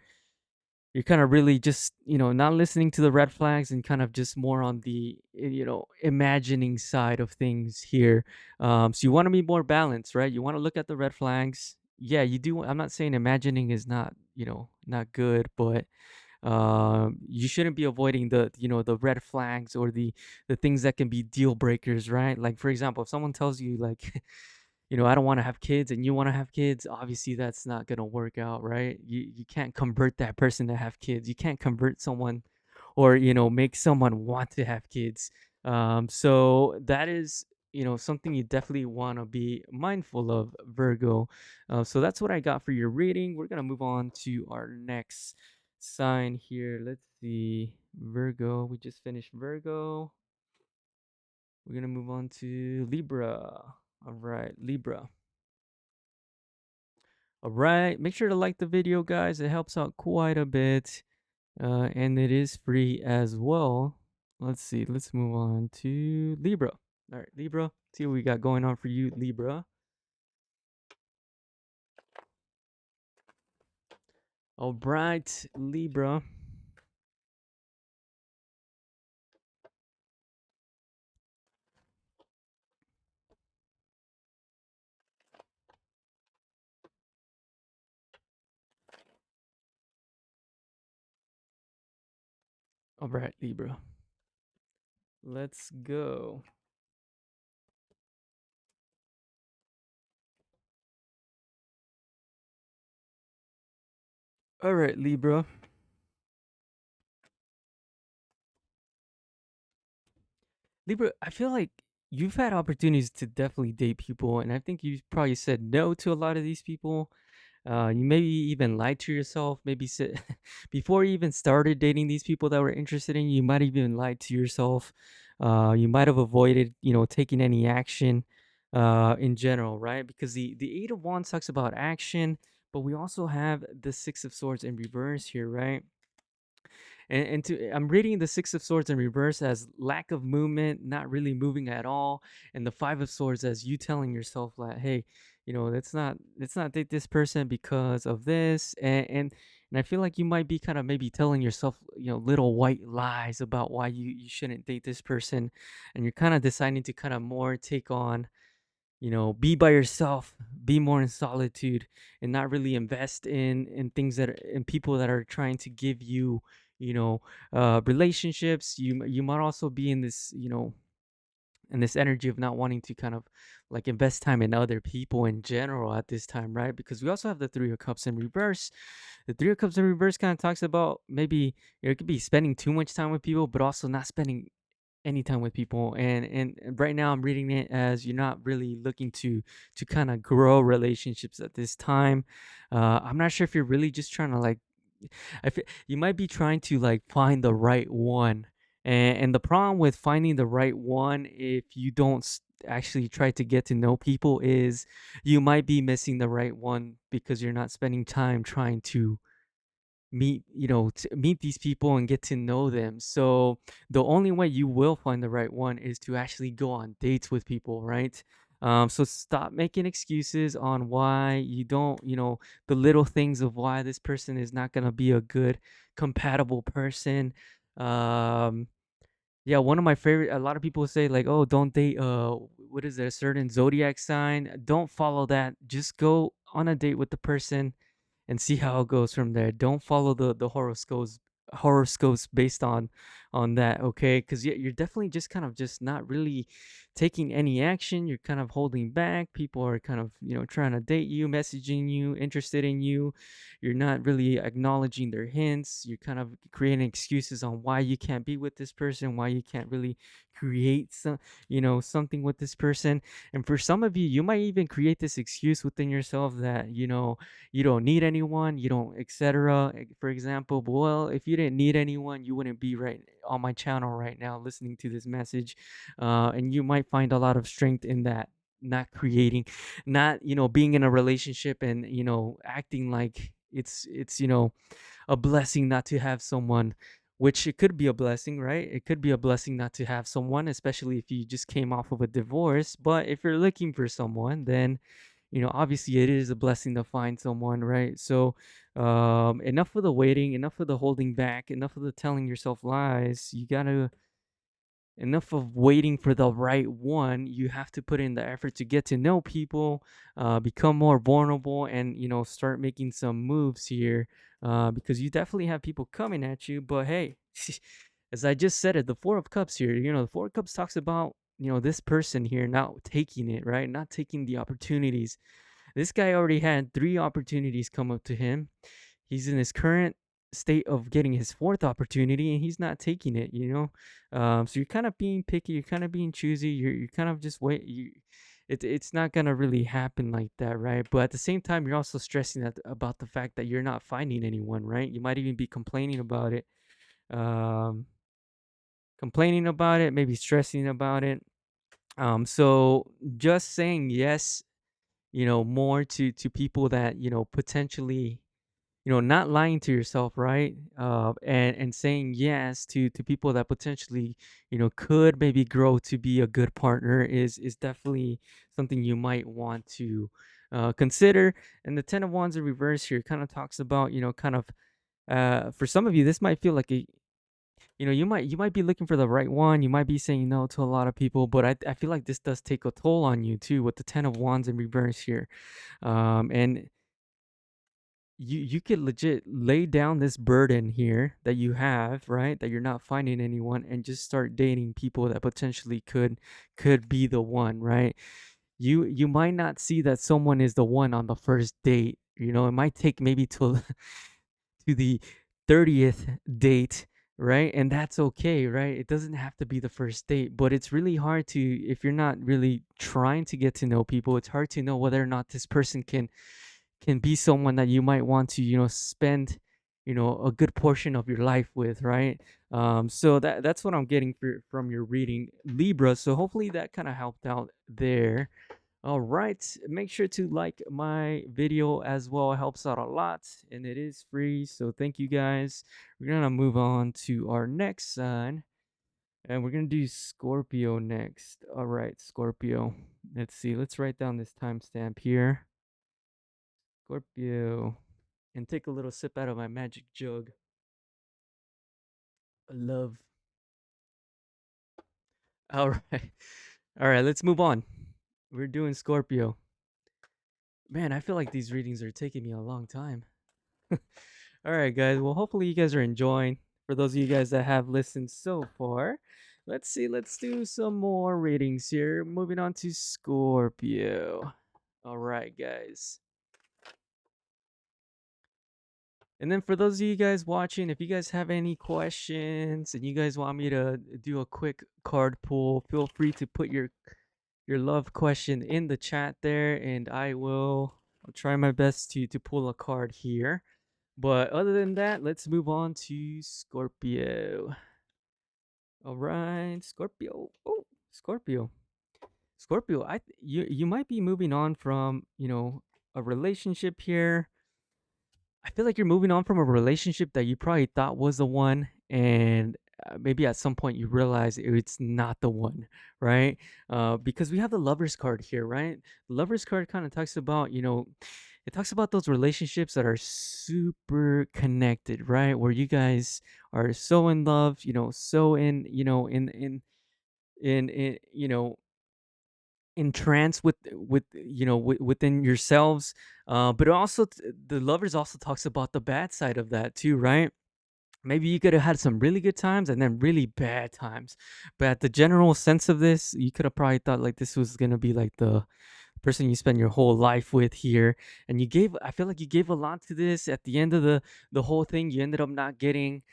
kind of really just not listening to the red flags, and kind of just more on the imagining side of things here. So you want to be more balanced, right? You want to look at the red flags. Yeah, you do. I'm not saying imagining is not not good, but you shouldn't be avoiding the red flags or the things that can be deal breakers, right? Like, for example, if someone tells you like I don't want to have kids, and you want to have kids, obviously that's not going to work out, right? You can't convert that person to have kids. You can't convert someone, or make someone want to have kids. So that is something you definitely want to be mindful of, Virgo. So that's what I got for your reading. We're going to move on to our next sign here. Let's see. Virgo, we just finished Virgo. We're going to move on to Libra. All right, Libra. All right, make sure to like the video, guys. It helps out quite a bit, and it is free as well. Let's see. Let's move on to Libra. All right, Libra. See what we got going on for you, Libra. All right, Libra. All right, Libra. Let's go. All right, Libra. Libra, I feel like you've had opportunities to definitely date people, and I think you probably said no to a lot of these people. You maybe even lied to yourself. Maybe before you even started dating these people that were interested in you, you might have even lied to yourself. You might have avoided, taking any action in general, right? Because the Eight of Wands talks about action, but we also have the Six of Swords in reverse here, right? I'm reading the Six of Swords in reverse as lack of movement, not really moving at all, and the Five of Swords as you telling yourself like, hey, let's not date this person because of this, and I feel like you might be kind of maybe telling yourself, little white lies about why you shouldn't date this person, and you're kind of deciding to kind of more take on, be by yourself, be more in solitude, and not really invest in things in people that are trying to give you, relationships. You might also be in this, in this energy of not wanting to kind of like invest time in other people in general at this time, right? Because we also have the Three of Cups in reverse. The Three of Cups in reverse kind of talks about maybe, it could be spending too much time with people, but also not spending anytime with people, and right now I'm reading it as you're not really looking to kind of grow relationships at this time. I'm not sure if you're really just trying to like, you might be trying to like find the right one, and the problem with finding the right one, if you don't actually try to get to know people, is you might be missing the right one because you're not spending time trying to meet these people and get to know them. So the only way you will find the right one is to actually go on dates with people, right? So stop making excuses on why you don't, the little things of why this person is not going to be a good compatible person. um yeah, one of my favorite, a lot of people say like, oh, don't date what is it, a certain zodiac sign. Don't follow that, just go on a date with the person and see how it goes from there. Don't follow the horoscopes based on that, okay? Because you're definitely just kind of just not really taking any action. You're kind of holding back. People are kind of, trying to date you, messaging you, interested in you. You're not really acknowledging their hints. You're kind of creating excuses on why you can't be with this person, why you can't really create something with this person. And for some of you, you might even create this excuse within yourself that, you don't need anyone, you don't, etc. For example, well, if you didn't need anyone, you wouldn't be right on my channel right now listening to this message. And you might find a lot of strength in that, not creating, not, being in a relationship and, acting like it's a blessing not to have someone, which it could be a blessing, right? It could be a blessing not to have someone, especially if you just came off of a divorce. But if you're looking for someone, then, obviously it is a blessing to find someone, right? So enough of the waiting, enough of the holding back, enough of the telling yourself lies. You gotta, enough of waiting for the right one. You have to put in the effort to get to know people, become more vulnerable, and, start making some moves here, because you definitely have people coming at you. But hey, as I just said it, the Four of Cups here, the Four of Cups talks about, this person here not taking it, right? Not taking the opportunities. This guy already had three opportunities come up to him. He's in his current state of getting his fourth opportunity, and he's not taking it. So you're kind of being picky. You're kind of being choosy. You're kind of just wait. It's not gonna really happen like that, right? But at the same time, you're also stressing about the fact that you're not finding anyone, right? You might even be complaining about it. Um, Complaining about it, maybe stressing about it. So just saying yes, more to people that, potentially, not lying to yourself, right? And saying yes to people that potentially, could maybe grow to be a good partner is definitely something you might want to consider. And the Ten of Wands in reverse here kind of talks about, kind of, for some of you, this might feel like a, you might be looking for the right one. You might be saying no to a lot of people, but I feel like this does take a toll on you too, with the Ten of Wands in reverse here. And you could legit lay down this burden here that you have, right? That you're not finding anyone, and just start dating people that potentially could be the one, right? You might not see that someone is the one on the first date. It might take maybe till to the 30th date, right? And that's okay, right? It doesn't have to be the first date, but it's really hard to, if you're not really trying to get to know people, it's hard to know whether or not this person can be someone that you might want to, spend a good portion of your life with, right? So that's what I'm getting from your reading, Libra. So hopefully that kind of helped out there. All right, make sure to like my video as well. It helps out a lot and it is free. So thank you guys. We're gonna move on to our next sign and we're gonna do Scorpio next. All right, Scorpio. Let's see. Let's write down this timestamp here. Scorpio. And take a little sip out of my magic jug. Love. All right. All right, let's move on. We're doing Scorpio. Man, I feel like these readings are taking me a long time. All right, guys. Well, hopefully you guys are enjoying. For those of you guys that have listened so far, let's see. Let's do some more readings here. Moving on to Scorpio. All right, guys. And then for those of you guys watching, if you guys have any questions and you guys want me to do a quick card pull, feel free to put your love question in the chat there, and I'll try my best to pull a card here. But other than that, let's move on to Scorpio. All right, Scorpio. Oh, Scorpio. Scorpio, you might be moving on from, a relationship here. I feel like you're moving on from a relationship that you probably thought was the one, and maybe at some point you realize it's not the one, right? Because we have the Lovers card here, right? The Lovers card kind of talks about, it talks about those relationships that are super connected, right? Where you guys are so in love, so in, in entranced within yourselves, but also the Lovers also talks about the bad side of that too, right? Maybe you could have had some really good times and then really bad times, but the general sense of this, you could have probably thought like this was gonna be like the person you spend your whole life with here, and I feel like you gave a lot to this. At the end of the whole thing, you ended up not getting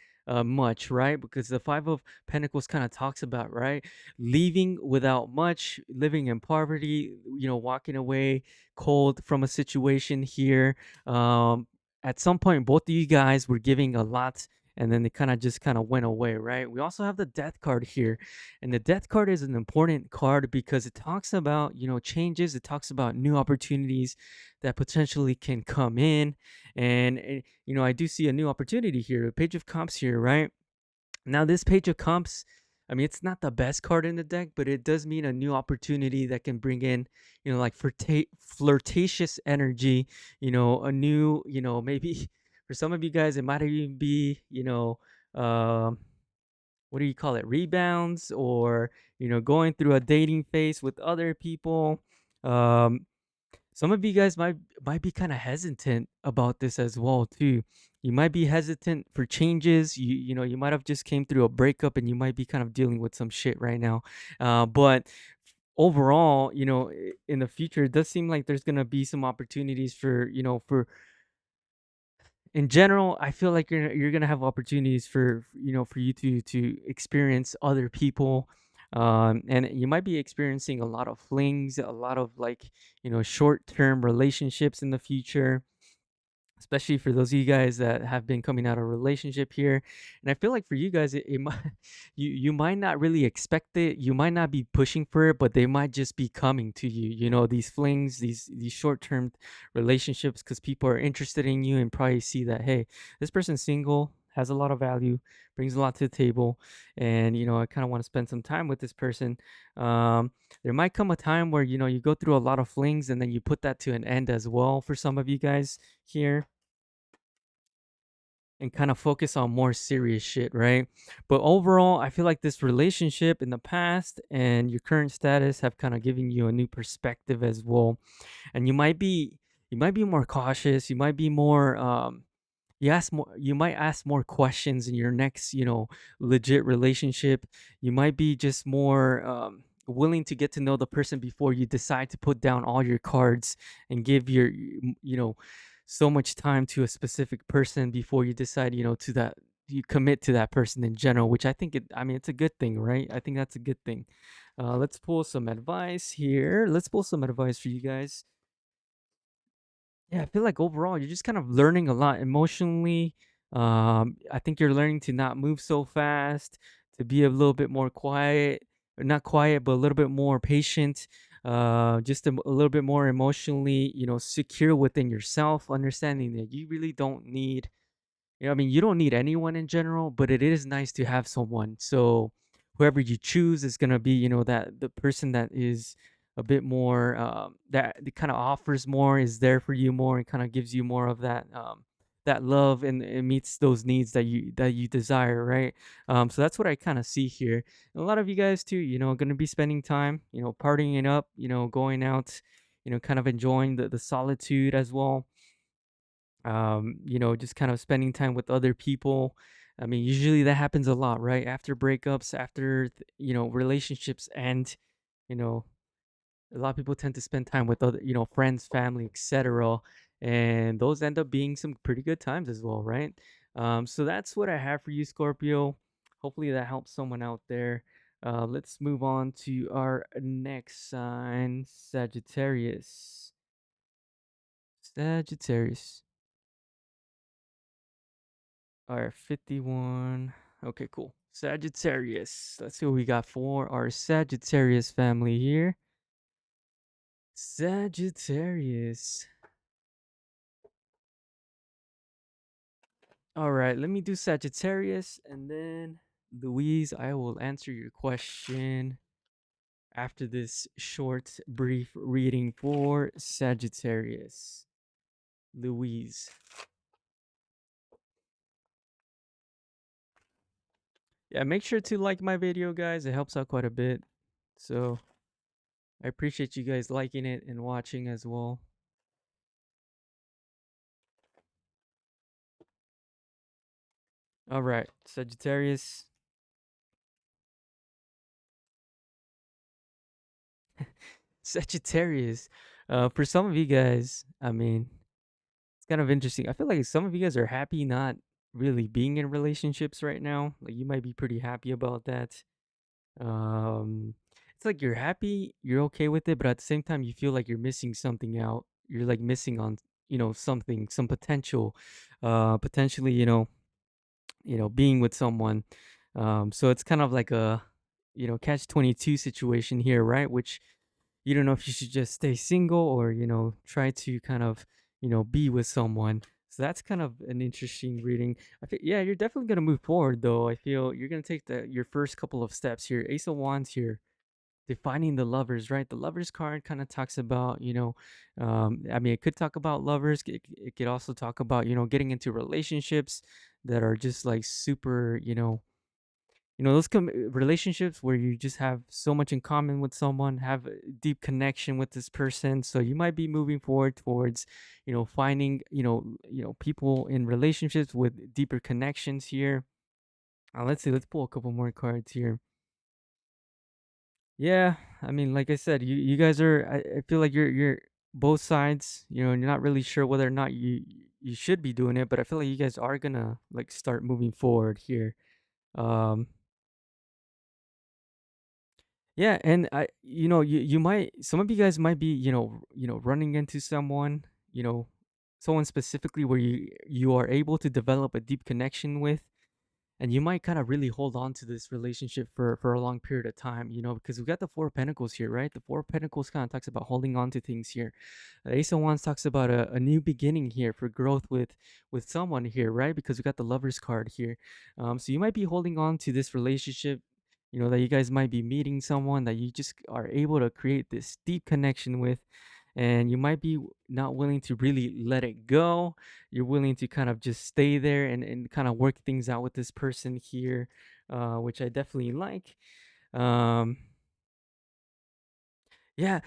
much, right? Because the Five of Pentacles kind of talks about, right, leaving without much, living in poverty, walking away cold from a situation here. At some point both of you guys were giving a lot, and then they kind of went away, right? We also have the Death card here, and the Death card is an important card because it talks about, changes. It talks about new opportunities that potentially can come in. And, I do see a new opportunity here. A Page of Cups here, right? Now, this Page of Cups, I mean, it's not the best card in the deck, but it does mean a new opportunity that can bring in, like flirtatious energy, a new, maybe for some of you guys, it might even be, um, what do you call it, rebounds, or going through a dating phase with other people. um some of you guys might be kind of hesitant about this as well too. You might be hesitant for changes. You might have just came through a breakup and you might be kind of dealing with some shit right now. But overall, in the future, it does seem like there's gonna be some opportunities for in general. I feel like you're gonna have opportunities for you to experience other people, and you might be experiencing a lot of flings, a lot of like short-term relationships in the future, especially for those of you guys that have been coming out of a relationship here. And I feel like for you guys, it might you might not really expect it. You might not be pushing for it, but they might just be coming to you. These flings, these short-term relationships, because people are interested in you and probably see that, hey, this person's single, has a lot of value, brings a lot to the table, and I kind of want to spend some time with this person. There might come a time where you go through a lot of flings and then you put that to an end as well for some of you guys here, and kind of focus on more serious shit, right? But overall, I feel like this relationship in the past and your current status have kind of given you a new perspective as well. And you might be more cautious. You might be more you might ask more questions in your next, legit relationship. You might be just more willing to get to know the person before you decide to put down all your cards and give so much time to a specific person before you decide, to that you commit to that person in general, which I mean, it's a good thing, right? I think that's a good thing. Let's pull some advice here. Let's pull some advice for you guys. Yeah, I feel like overall you're just kind of learning a lot emotionally. I think you're learning to not move so fast, to be a little bit more quiet, or not quiet, but a little bit more patient, just a little bit more emotionally, secure within yourself, understanding that you really don't need, I mean, you don't need anyone in general, but it is nice to have someone. So whoever you choose is gonna be, that the person that is a bit more, that kind of offers more, is there for you more, and kind of gives you more of that love, and it meets those needs that you desire, right? So that's what I kind of see here. And a lot of you guys too, gonna be spending time, partying it up, going out, kind of enjoying the solitude as well, just kind of spending time with other people. I mean, usually that happens a lot, right? After breakups, after, relationships end, you know, a lot of people tend to spend time with other, friends, family, etc. And those end up being some pretty good times as well, right? So that's what I have for you, Scorpio. Hopefully that helps someone out there. Let's move on to our next sign, Sagittarius. Sagittarius. All right, 51. Okay, cool. Sagittarius. Let's see what we got for our Sagittarius family here. Sagittarius. All right, let me do Sagittarius, and then Louise, I will answer your question after this short, brief reading for Sagittarius. Louise. Yeah, make sure to like my video, guys. It helps out quite a bit. So I appreciate you guys liking it and watching as well. All right, Sagittarius. Sagittarius. For some of you guys, I mean, it's kind of interesting. I feel like some of you guys are happy not really being in relationships right now. Like you might be pretty happy about that. Um, it's like you're happy, you're okay with it, but at the same time, you feel like you're missing something out. You're like missing on, something, some potential, potentially, being with someone. So it's kind of like a, catch 22 situation here, right? Which you don't know if you should just stay single or, try to kind of, be with someone. So that's kind of an interesting reading. I think, yeah, you're definitely gonna move forward though. I feel you're gonna take your first couple of steps here. Ace of Wands here, defining the lovers, right? The lovers card kind of talks about, I mean, it could talk about lovers. It could also talk about, getting into relationships that are just like super, those relationships where you just have so much in common with someone, have a deep connection with this person. So you might be moving forward towards, finding, people in relationships with deeper connections here. Let's see. Let's pull a couple more cards here. Yeah, I mean, like I said, you guys are. I feel like you're both sides. And you're not really sure whether or not you should be doing it, but I feel like you guys are gonna like start moving forward here. Um, Yeah, and you might, some of you guys might be, running into someone, you know, someone specifically where you are able to develop a deep connection with, and you might kind of really hold on to this relationship for a long period of time, because we got the Four of Pentacles here, right? The Four of Pentacles kind of talks about holding on to things here. The Ace of Wands talks about a new beginning here for growth with someone here, right? Because we got the Lovers card here. So you might be holding on to this relationship, that you guys might be meeting someone that you just are able to create this deep connection with, and you might be not willing to really let it go. You're willing to kind of just stay there and kind of work things out with this person here, which I definitely like. um yeah,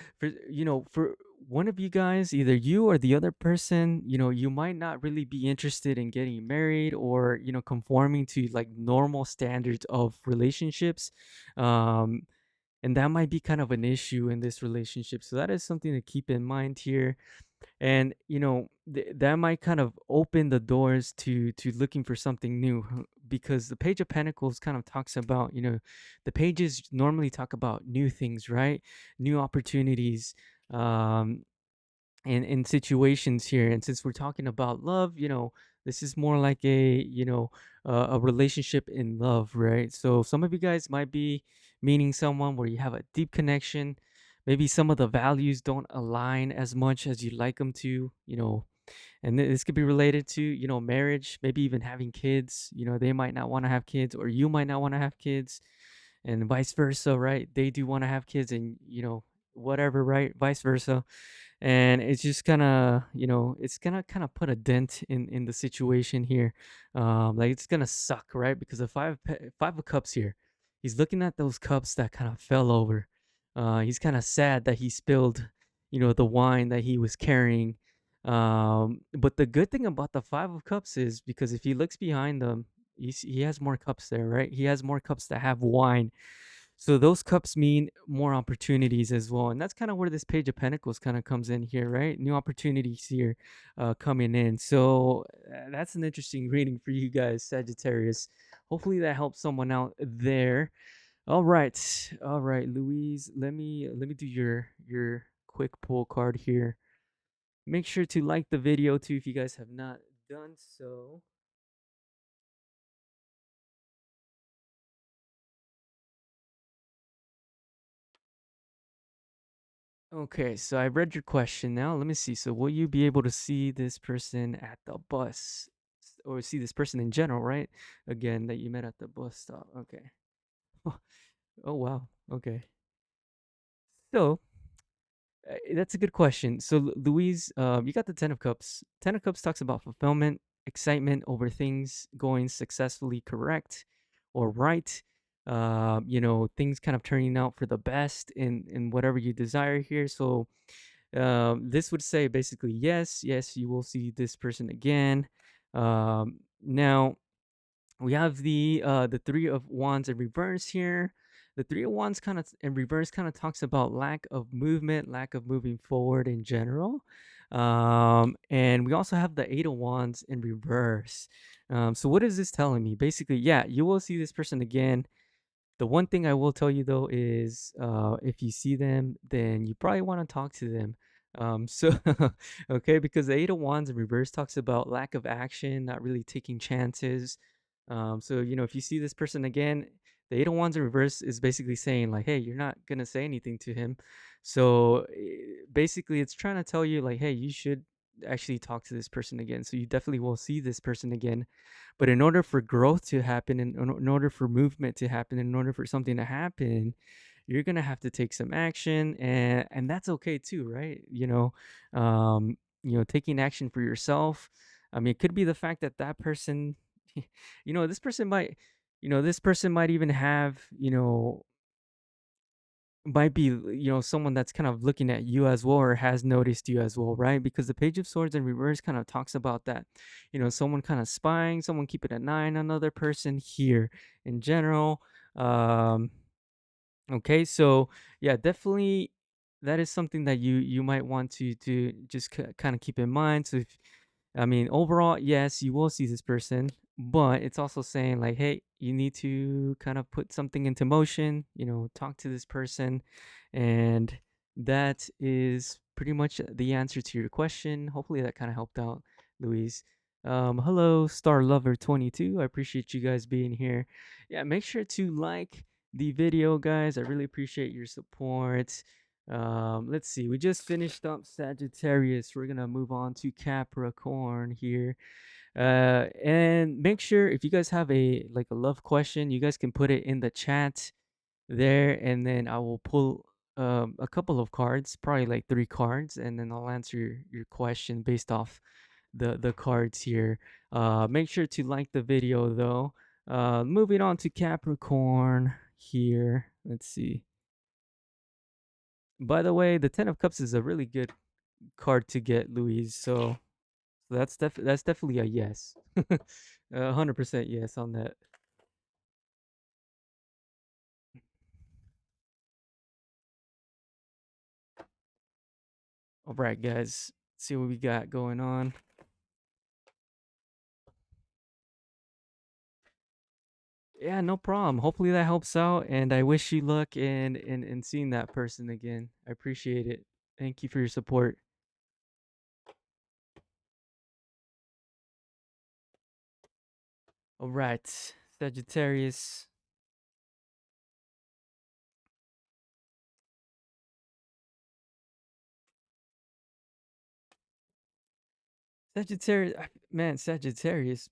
for one of you guys, either you or the other person, you might not really be interested in getting married or, conforming to like normal standards of relationships. um and that might be kind of an issue in this relationship, so that is something to keep in mind here. And that might kind of open the doors to looking for something new, because the Page of Pentacles kind of talks about, the pages normally talk about new things, right? New opportunities, in situations here. And since we're talking about love, This is more like a, a relationship in love, right? So some of you guys might be meeting someone where you have a deep connection. Maybe some of the values don't align as much as you'd like them to, and this could be related to, marriage, maybe even having kids. They might not want to have kids, or you might not want to have kids, and vice versa, right? They do want to have kids, and whatever, right? Vice versa. And it's just gonna, it's gonna kind of put a dent in the situation here. Like, it's gonna suck, right? Because the five of cups here, he's looking at those cups that kind of fell over. He's kind of sad that he spilled, the wine that he was carrying. But the good thing about the five of cups is, because if he looks behind them, he has more cups there, right? He has more cups that have wine. So those cups mean more opportunities as well. And that's kind of where this Page of Pentacles kind of comes in here, right? New opportunities here coming in. So that's an interesting reading for you guys, Sagittarius. Hopefully that helps someone out there. All right. All right, Louise, let me do your quick pull card here. Make sure to like the video too if you guys have not done so. Okay, so I read your question now. Let me see. So, will you be able to see this person at the bus, or see this person in general, right? Again, that you met at the bus stop. Okay. Oh, wow. Okay. So, that's a good question. So, Louise, you got the Ten of Cups. Ten of Cups talks about fulfillment, excitement over things going successfully correct or right. Things kind of turning out for the best in whatever you desire here. So, this would say basically yes, yes, you will see this person again. Now we have the Three of Wands in reverse here. The Three of Wands kind of in reverse kind of talks about lack of movement, lack of moving forward in general. And we also have the Eight of Wands in reverse. So what is this telling me? Basically, yeah, you will see this person again. The one thing I will tell you though is, if you see them, then you probably want to talk to them. So okay, because the Eight of Wands in reverse talks about lack of action, not really taking chances. So if you see this person again, the Eight of Wands in reverse is basically saying like, hey, you're not gonna say anything to him. So basically, it's trying to tell you like, hey, you should actually talk to this person again. So you definitely will see this person again. But in order for growth to happen, in order for movement to happen, in order for something to happen, you're gonna have to take some action, and that's okay too, right? Taking action for yourself. I mean, it could be the fact that that person, this person might, this person might even have, might be, someone that's kind of looking at you as well, or has noticed you as well, right? Because the Page of Swords in reverse kind of talks about that, someone kind of spying, someone keeping an eye on another person here in general. um Okay, so yeah, definitely that is something that you might want to just kind of keep in mind. So if, I mean, overall, yes, you will see this person, but it's also saying like, hey, you need to kind of put something into motion, talk to this person. And that is pretty much the answer to your question. Hopefully that kind of helped out, Louise. Hello, Star Lover 22. I appreciate you guys being here. Yeah, make sure to like the video, guys. I really appreciate your support. Let's see, we just finished up Sagittarius. We're gonna move on to Capricorn here. And make sure, if you guys have a love question, you guys can put it in the chat there, and then I will pull a couple of cards, probably like 3 cards, and then I'll answer your question based off the cards here. Make sure to like the video though. Moving on to Capricorn here. Let's see. By the way, the Ten of Cups is a really good card to get, Louise. So that's definitely a yes. 100% yes on that. All right, guys. See what we got going on. Yeah, no problem. Hopefully that helps out, and I wish you luck in seeing that person again. I appreciate it. Thank you for your support. All right, Sagittarius. Sagittarius, man, Sagittarius.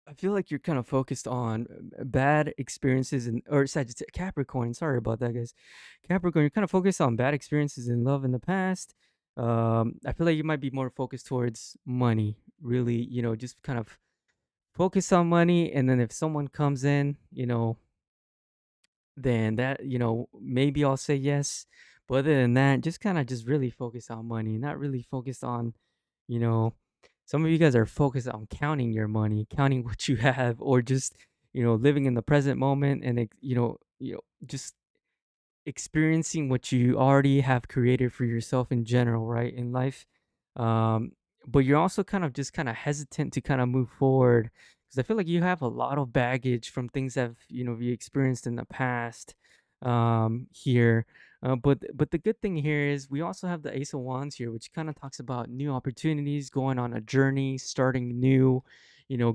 I feel like you're kind of focused on bad experiences in, or Capricorn. Sorry about that, guys. Capricorn, you're kind of focused on bad experiences in love in the past. I feel like you might be more focused towards money. Really, just kind of focus on money, and then if someone comes in, then that, maybe I'll say yes. But other than that, just kind of just really focus on money, not really focused on, you know, some of you guys are focused on counting your money, counting what you have, or just, living in the present moment and, just experiencing what you already have created for yourself in general, right, in life. Um, but you're also kind of hesitant to kind of move forward because I feel like you have a lot of baggage from things that you experienced in the past here. But the good thing here is we also have the Ace of Wands here, which kind of talks about new opportunities, going on a journey, starting new,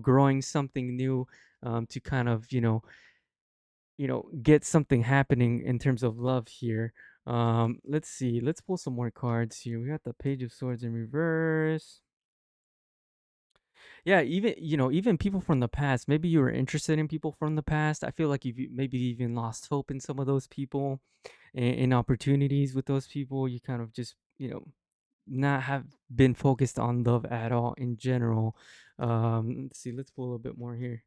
growing something new, to kind of get something happening in terms of love here. Let's see. Let's pull some more cards here. We got the Page of Swords in reverse. Yeah, even people from the past. Maybe you were interested in people from the past. I feel like you've maybe even lost hope in some of those people, in opportunities with those people. You kind of just not have been focused on love at all in general. Let's see. Let's pull a little bit more here.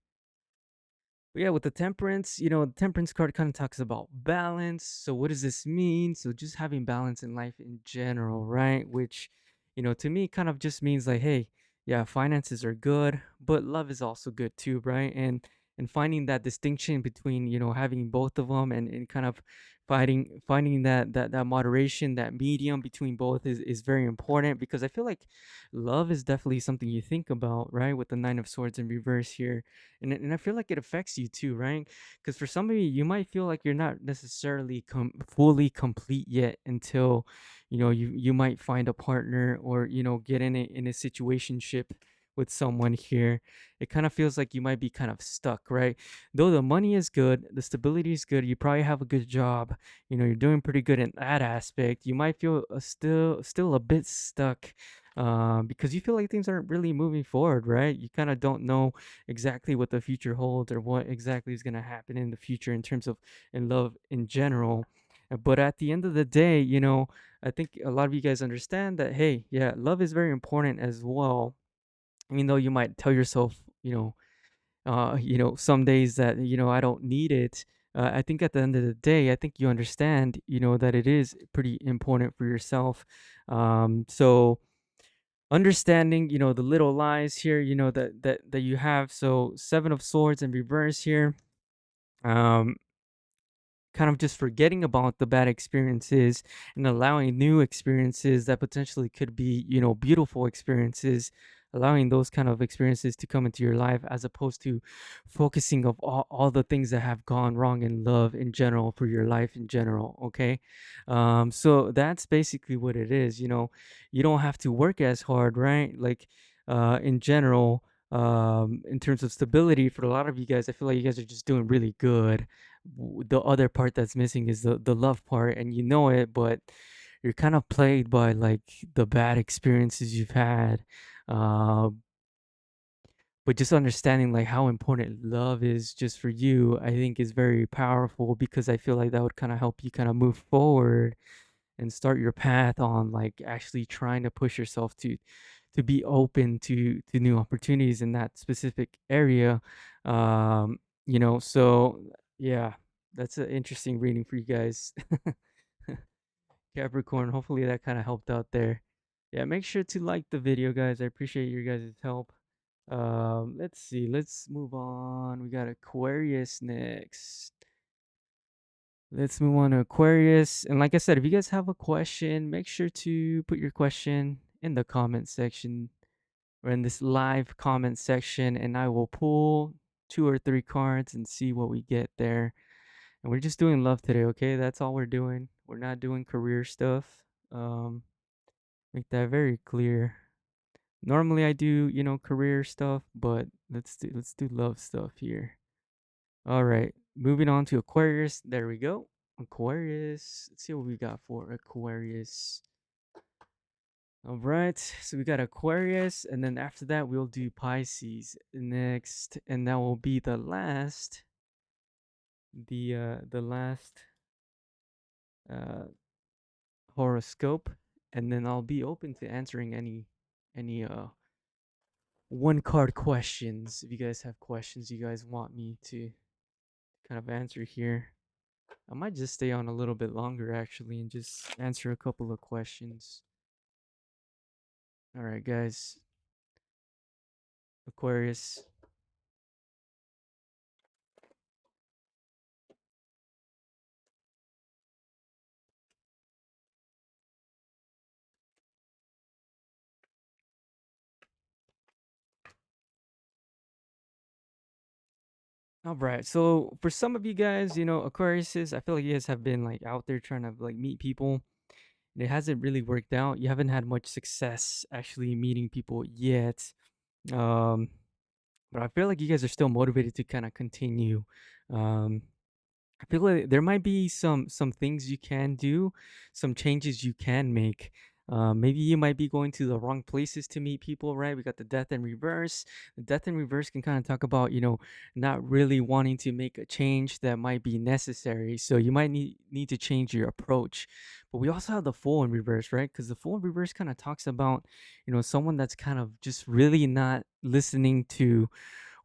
But yeah, with the temperance, the temperance card kind of talks about balance. So what does this mean? So just having balance in life in general, right? Which, to me kind of just means like, hey, yeah, finances are good, but love is also good too, right? And finding that distinction between, having both of them, and kind of finding that moderation, that medium between both is very important, because I feel like love is definitely something you think about, right? With the Nine of Swords in reverse here, and I feel like it affects you too, right? Because for some of you might feel like you're not necessarily fully complete yet until you might find a partner, or get in a situationship with someone here. It kind of feels like you might be kind of stuck, right? Though the money is good, the stability is good, you probably have a good job, you're doing pretty good in that aspect. You might feel still a bit stuck, because you feel like things aren't really moving forward, right? You kind of don't know exactly what the future holds, or what exactly is going to happen in the future in terms of in love in general. But at the end of the day, I think a lot of you guys understand that, hey, yeah, love is very important as well. Even though you might tell yourself, some days that, I don't need it. I think at the end of the day, I think you understand, that it is pretty important for yourself. So understanding, the little lies here, that you have. So Seven of Swords in reverse here. Um, Kind of just forgetting about the bad experiences and allowing new experiences that potentially could be, beautiful experiences, allowing those kind of experiences to come into your life, as opposed to focusing of all the things that have gone wrong in love in general, for your life in general. Okay. So that's basically what it is. You don't have to work as hard, right? Like, in general, in terms of stability, for a lot of you guys, I feel like you guys are just doing really good. The other part that's missing is the love part, and it, but you're kind of plagued by like the bad experiences you've had. uh but just understanding like how important love is just for you, I think is very powerful, because I feel like that would kind of help you kind of move forward and start your path on like actually trying to push yourself to be open to new opportunities in that specific area. So yeah, that's an interesting reading for you guys. Capricorn, hopefully that kind of helped out there. Yeah, make sure to like the video, guys. I appreciate your guys' help. Let's see, let's move on. We got Aquarius next. Let's move on to Aquarius. And like I said, if you guys have a question, make sure to put your question in the comment section, or in this live comment section, and I will pull 2 or 3 cards and see what we get there. And we're just doing love today, okay? That's all we're doing. We're not doing career stuff. Make that very clear. Normally I do, career stuff, but let's do love stuff here. All right, moving on to Aquarius. There we go. Aquarius. Let's see what we got for Aquarius. All right, so we got Aquarius, and then after that we'll do Pisces next, and that will be the last uh horoscope, and then I'll be open to answering any one card questions. If you guys have questions you guys want me to kind of answer here, I might just stay on a little bit longer actually and just answer a couple of questions. All right, guys. Aquarius. All right. So for some of you guys, Aquariuses, I feel like you guys have been like out there trying to like meet people. And it hasn't really worked out. You haven't had much success actually meeting people yet. Um, but I feel like you guys are still motivated to kind of continue. Um, I feel like there might be some things you can do, some changes you can make. Maybe you might be going to the wrong places to meet people, right? We got the death in reverse. The death in reverse can kind of talk about, not really wanting to make a change that might be necessary. So you might need to change your approach. But we also have the fool in reverse, right? Because the fool in reverse kind of talks about, someone that's kind of just really not listening to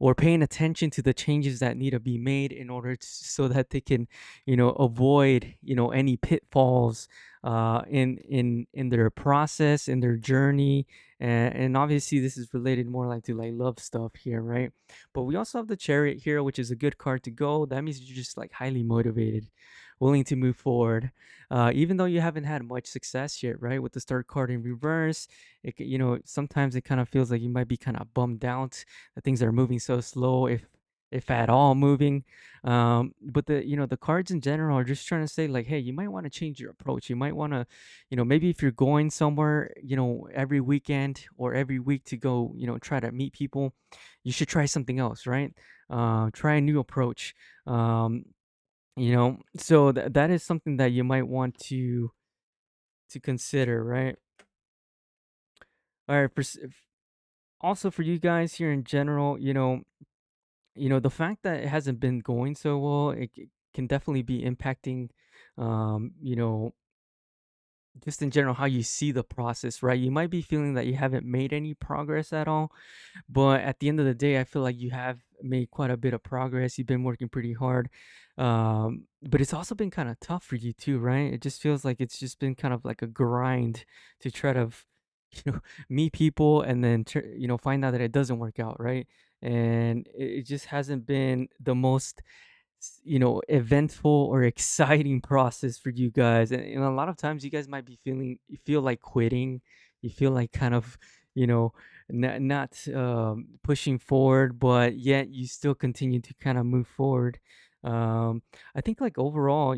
or paying attention to the changes that need to be made in order so that they can avoid any pitfalls in their process, in their journey. And obviously this is related more like to like love stuff here, right? But we also have the Chariot here, which is a good card to go. That means you're just like highly motivated, willing to move forward, even though you haven't had much success yet, right? With the Star card in reverse, sometimes it kind of feels like you might be kind of bummed out that things are moving so slow, if at all moving. But the cards in general are just trying to say like, hey, you might want to change your approach. You might want to, maybe if you're going somewhere, every weekend or every week to go, try to meet people, you should try something else, right? Try a new approach. So that is something that you might want to consider, right? All right. Also for you guys here in general, the fact that it hasn't been going so well, it can definitely be impacting, um, you know, just in general how you see the process, right? You might be feeling that you haven't made any progress at all, but at the end of the day, I feel like you have made quite a bit of progress. You've been working pretty hard. But it's also been kind of tough for you too, right? It just feels like it's just been kind of like a grind to try to, you know, meet people and then, find out that it doesn't work out, right? And it just hasn't been the most eventful or exciting process for you guys. And a lot of times you guys might be you feel like quitting, you feel like kind of, you know, not pushing forward, but yet you still continue to kind of move forward. I think like overall,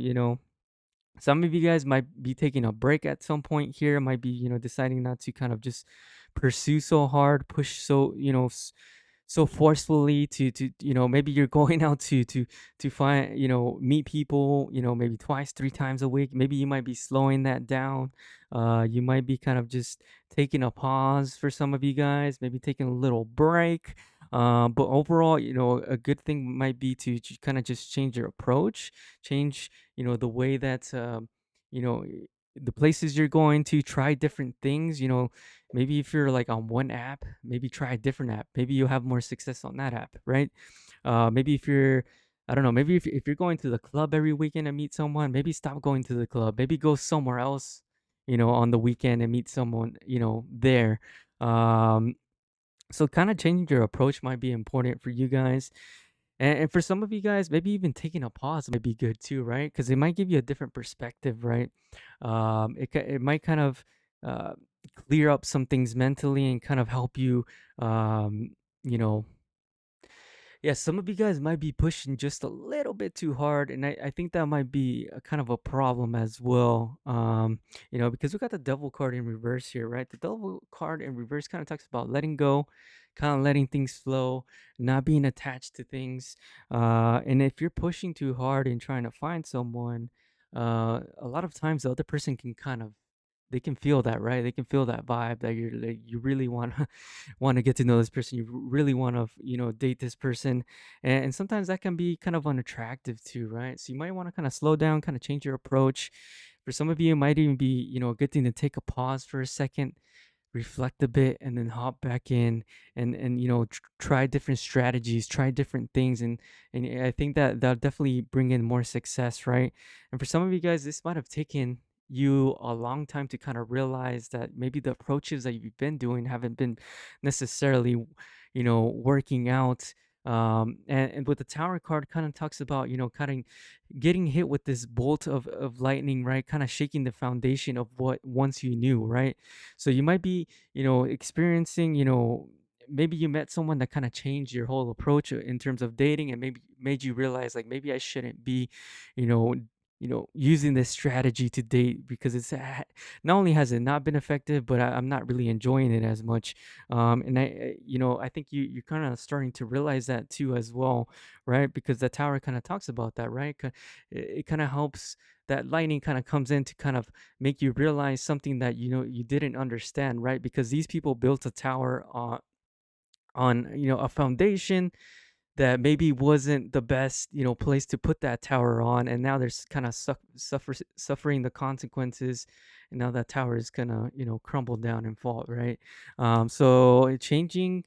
some of you guys might be taking a break at some point here, might be, deciding not to kind of just pursue so hard, push so, so forcefully to maybe you're going out to find meet people maybe twice three times a week. Maybe you might be slowing that down. You might be kind of just taking a pause for some of you guys, maybe taking a little break. But overall, a good thing might be to kind of just change your approach, change the way that you know the places you're going to, try different things. Maybe if you're like on one app, maybe try a different app. Maybe you'll have more success on that app, right? Maybe if you're, I don't know, maybe if you're going to the club every weekend and meet someone, maybe stop going to the club. Maybe go somewhere else, on the weekend and meet someone, there. Um, so kind of changing your approach might be important for you guys. And for some of you guys, maybe even taking a pause might be good too, right? Because it might give you a different perspective, right? It might kind of uh, clear up some things mentally and kind of help you, um, you know, Yeah, some of you guys might be pushing just a little bit too hard, and I think that might be a kind of a problem as well. Because we got the devil card in reverse here, right? The devil card in reverse kind of talks about letting go, kind of letting things flow, not being attached to things. And if you're pushing too hard and trying to find someone, a lot of times the other person can kind of they can feel that, right? They can feel that vibe that you're like you really want to want to get to know this person. You really want to date this person, and sometimes that can be kind of unattractive too, right? So you might want to kind of slow down, kind of change your approach. For some of you, it might even be a good thing to take a pause for a second, reflect a bit, and then hop back in, and try different strategies, try different things, and I think that that'll definitely bring in more success, right? And for some of you guys, this might have taken you a long time to kind of realize that maybe the approaches that you've been doing haven't been necessarily working out. And with the tower card kind of talks about kind of getting hit with this bolt of lightning, right? Kind of shaking the foundation of what once you knew, right? So you might be experiencing maybe you met someone that kind of changed your whole approach in terms of dating, and maybe made you realize like maybe I shouldn't be you know using this strategy to date, because not only has it not been effective, but I'm not really enjoying it as much. And I think you're kind of starting to realize that too as well, right? Because the tower kind of talks about that, right? It kind of helps, that lightning kind of comes in to kind of make you realize something that you didn't understand, right? Because these people built a tower on a foundation that maybe wasn't the best place to put that tower on, and now they're kind of suffering the consequences, and now that tower is gonna crumble down and fall, right? So changing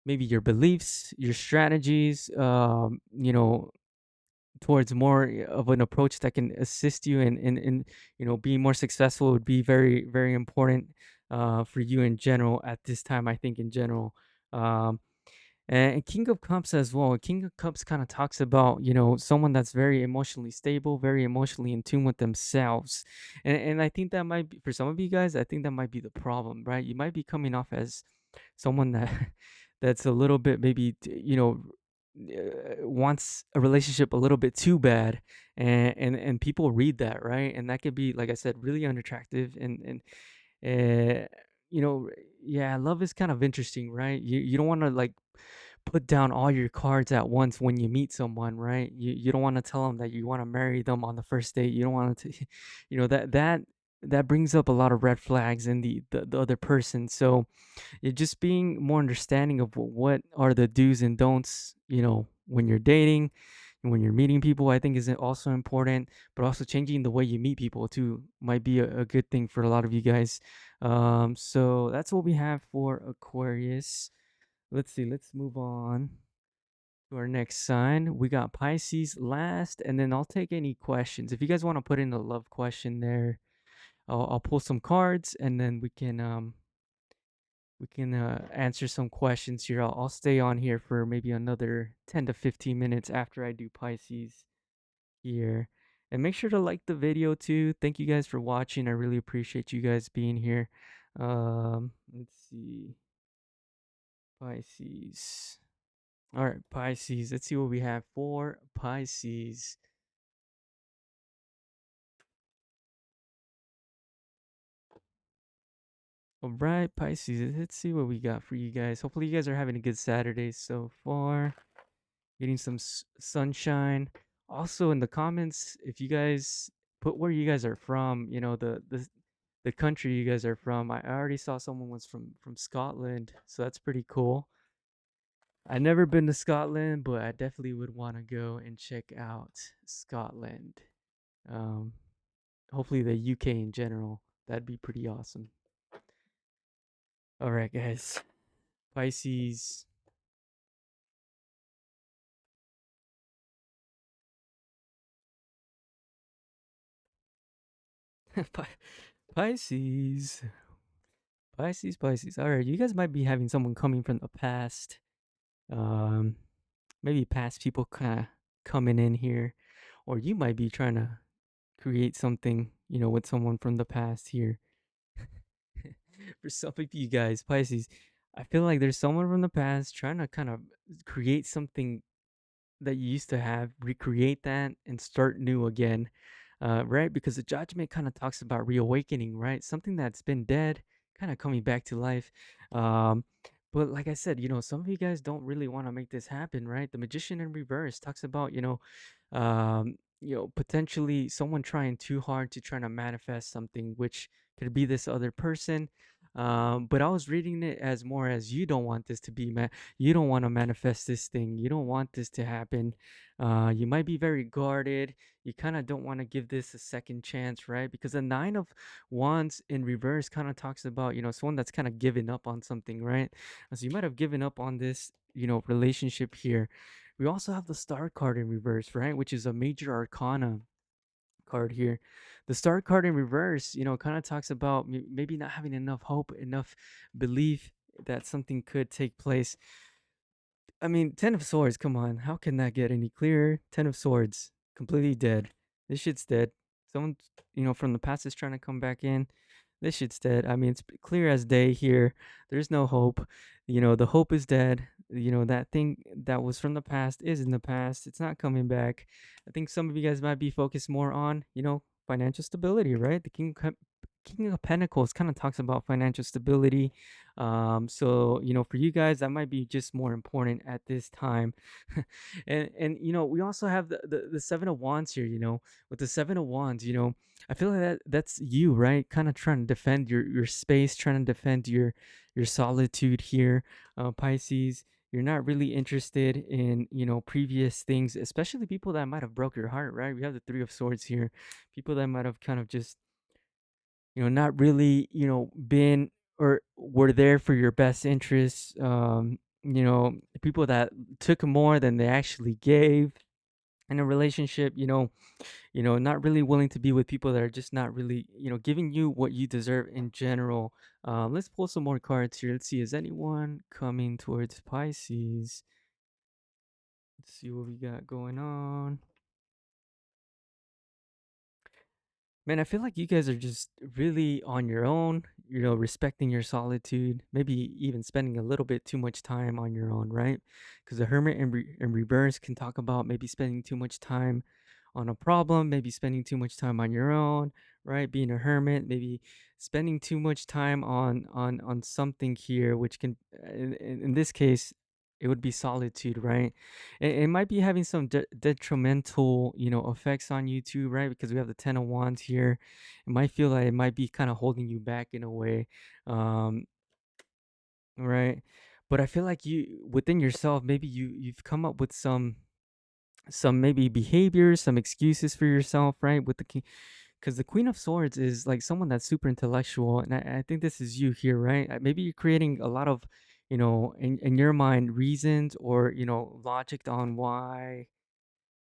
maybe your beliefs, your strategies, towards more of an approach that can assist you in being more successful would be very, very important for you in general at this time, I think, in general. um, and King of Cups as well. King of Cups kind of talks about, someone that's very emotionally stable, very emotionally in tune with themselves. And I think that might be, for some of you guys, I think that might be the problem, right? You might be coming off as someone that that's a little bit maybe, wants a relationship a little bit too bad, and people read that, right? And that could be, like I said, really unattractive, and uh, you know, yeah, love is kind of interesting, right? You don't want to like put down all your cards at once when you meet someone, right? You don't want to tell them that you want to marry them on the first date. You don't want to, that brings up a lot of red flags in the other person. So you're just being more understanding of what are the do's and don'ts, when you're dating and when you're meeting people, I think is also important. But also changing the way you meet people too might be a good thing for a lot of you guys. So that's what we have for Aquarius. Let's see, let's move on to our next sign. We got Pisces last, and then I'll take any questions. If you guys want to put in a love question there, I'll pull some cards, and then we can answer some questions here. I'll stay on here for maybe another 10 to 15 minutes after I do Pisces here. And make sure to like the video too. Thank you guys for watching. I really appreciate you guys being here. Let's see. Pisces. All right, Pisces. Let's see what we have for Pisces. All right, Pisces. Let's see what we got for you guys. Hopefully, you guys are having a good Saturday so far. Getting some sunshine. Also, in the comments, if you guys put where you guys are from, the country you guys are from. I already saw someone was from Scotland, so that's pretty cool. I've never been to Scotland, but I definitely would want to go and check out Scotland. Um, Hopefully the UK in general. That'd be pretty awesome. All right, guys. Pisces. Pisces. Pisces, Pisces. All right, you guys might be having someone coming from the past. Um, Maybe past people kind of coming in here, or you might be trying to create something, with someone from the past here. For some of you guys, Pisces, I feel like there's someone from the past trying to kind of create something that you used to have, recreate that, and start new again, right? Because the judgment kind of talks about reawakening, right? Something that's been dead, kind of coming back to life. Um, but like I said, some of you guys don't really want to make this happen, right? The magician in reverse talks about, potentially someone trying too hard to try to manifest something, which could be this other person. But I was reading it as more as you don't want this to be, you don't want to manifest this thing. You don't want this to happen. You might be very guarded. You kind of don't want to give this a second chance, right? Because the Nine of Wands in reverse kind of talks about, someone that's kind of given up on something, right? So you might have given up on this, relationship here. We also have the Star card in reverse, right? Which is a major arcana card here. The Star card in reverse, kind of talks about maybe not having enough hope, enough belief that something could take place. I mean, Ten of Swords, come on. How can that get any clearer? Ten of Swords, completely dead. This shit's dead. Someone, from the past is trying to come back in. This shit's dead. I mean, it's clear as day here. There's no hope. The hope is dead. That thing that was from the past is in the past. It's not coming back. I think some of you guys might be focused more on, financial stability, right? The King of Pentacles kind of talks about financial stability. So for you guys, that might be just more important at this time. And we also have the Seven of Wands here. With the Seven of Wands, I feel like that's you, right? Kind of trying to defend your space, trying to defend your solitude here, Pisces. You're not really interested in previous things, especially people that might have broke your heart, right? We have the Three of Swords here, people that might have kind of just not really, been or were there for your best interests. People that took more than they actually gave in a relationship, not really willing to be with people that are just not really, giving you what you deserve in general. Let's pull some more cards here. Let's see, is anyone coming towards Pisces? Let's see what we got going on. Man, I feel like you guys are just really on your own, respecting your solitude, maybe even spending a little bit too much time on your own, right? Because the Hermit in reverse can talk about maybe spending too much time on a problem, maybe spending too much time on your own, right? Being a hermit, maybe spending too much time on something here, which can, in this case, it would be solitude, right? It might be having some detrimental, effects on you too, right? Because we have the Ten of Wands here. It might feel like it might be kind of holding you back in a way, um, right? But I feel like you within yourself, maybe you've come up with some maybe behaviors, some excuses for yourself, right? With the king, because the Queen of Swords is like someone that's super intellectual, and I think this is you here, right? Maybe you're creating a lot of, in your mind, reasons or logic on why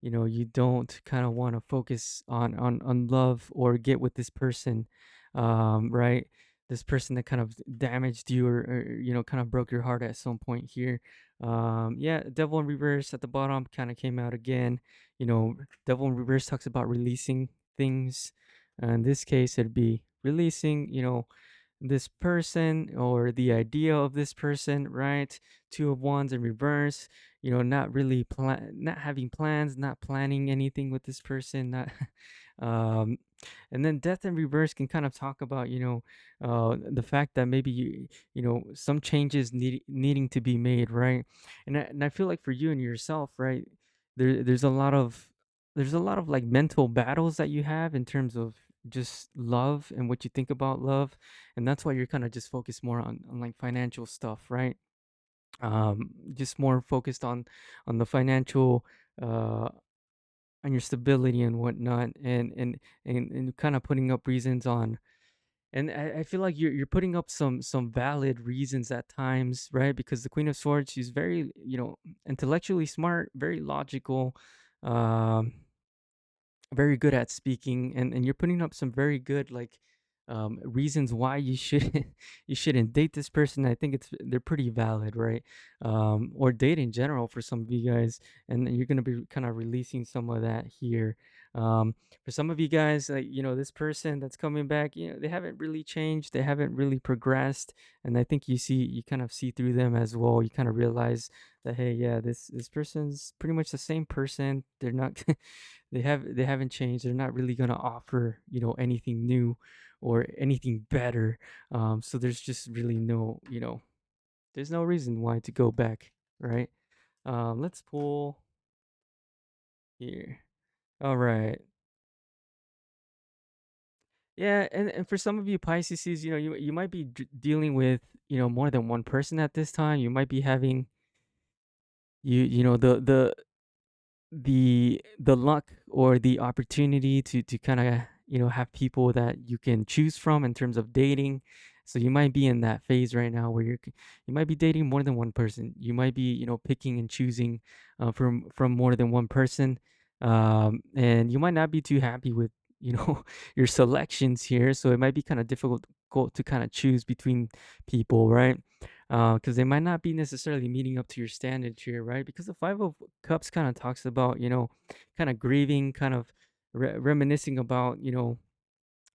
you don't kind of want to focus on love or get with this person, right? This person that kind of damaged you or kind of broke your heart at some point here. Yeah, Devil in reverse at the bottom kind of came out again. Devil in reverse talks about releasing things. In this case, it'd be releasing this person or the idea of this person, right? Two of Wands in reverse, not really not having plans, not planning anything with this person, not um and then Death in reverse can kind of talk about, the fact that maybe some changes needing to be made, right? And I feel like for you and yourself, right? There's a lot of like mental battles that you have in terms of just love and what you think about love, and that's why you're kind of just focused more on like financial stuff, right? Just more focused on the financial, uh on your stability and whatnot, and kind of putting up reasons on, and I feel like you're putting up some valid reasons at times, right? Because the Queen of Swords, she's very, intellectually smart, very logical, um very good at speaking, and you're putting up some very good, like, reasons why you shouldn't you shouldn't date this person. I think they're pretty valid, right? Or date in general for some of you guys, and you're gonna be kind of releasing some of that here. Um, for some of you guys, like, this person that's coming back, they haven't really changed, they haven't really progressed, and I think you kind of see through them as well. You kind of realize that, hey, yeah, this person's pretty much the same person. They're not they haven't changed. They're not really gonna offer, anything new or anything better. So there's just really there's no reason why to go back, right? Let's pull here. All right. Yeah, and for some of you Pisces, you might be dealing with, more than one person at this time. You might be having you know the luck or the opportunity to kind of have people that you can choose from in terms of dating. So you might be in that phase right now where you might be dating more than one person. You might be picking and choosing from more than one person, and you might not be too happy with your selections here. So it might be kind of difficult to kind of choose between people, right? Because they might not be necessarily meeting up to your standards here, right? Because the Five of Cups kind of talks about, kind of grieving, kind of reminiscing about,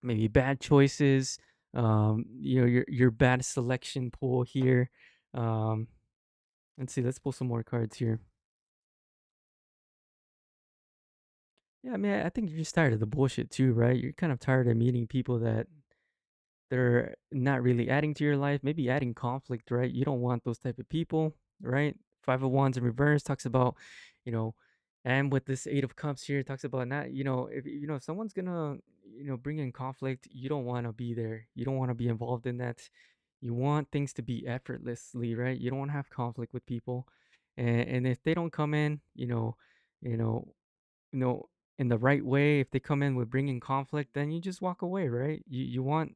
maybe bad choices, your bad selection pool here. Um, let's see, let's pull some more cards here. Yeah, I mean, I think you're just tired of the bullshit too, right? You're kind of tired of meeting people that they're not really adding to your life, maybe adding conflict, right? You don't want those type of people, right? Five of Wands in reverse talks about, you know, and with this Eight of Cups here, talks about not, if someone's gonna, bring in conflict, you don't want to be there. You don't want to be involved in that. You want things to be effortlessly, right? You don't want to have conflict with people, and if they don't come in, you know, you know, in the right way, if they come in with bringing conflict, then you just walk away, right? You want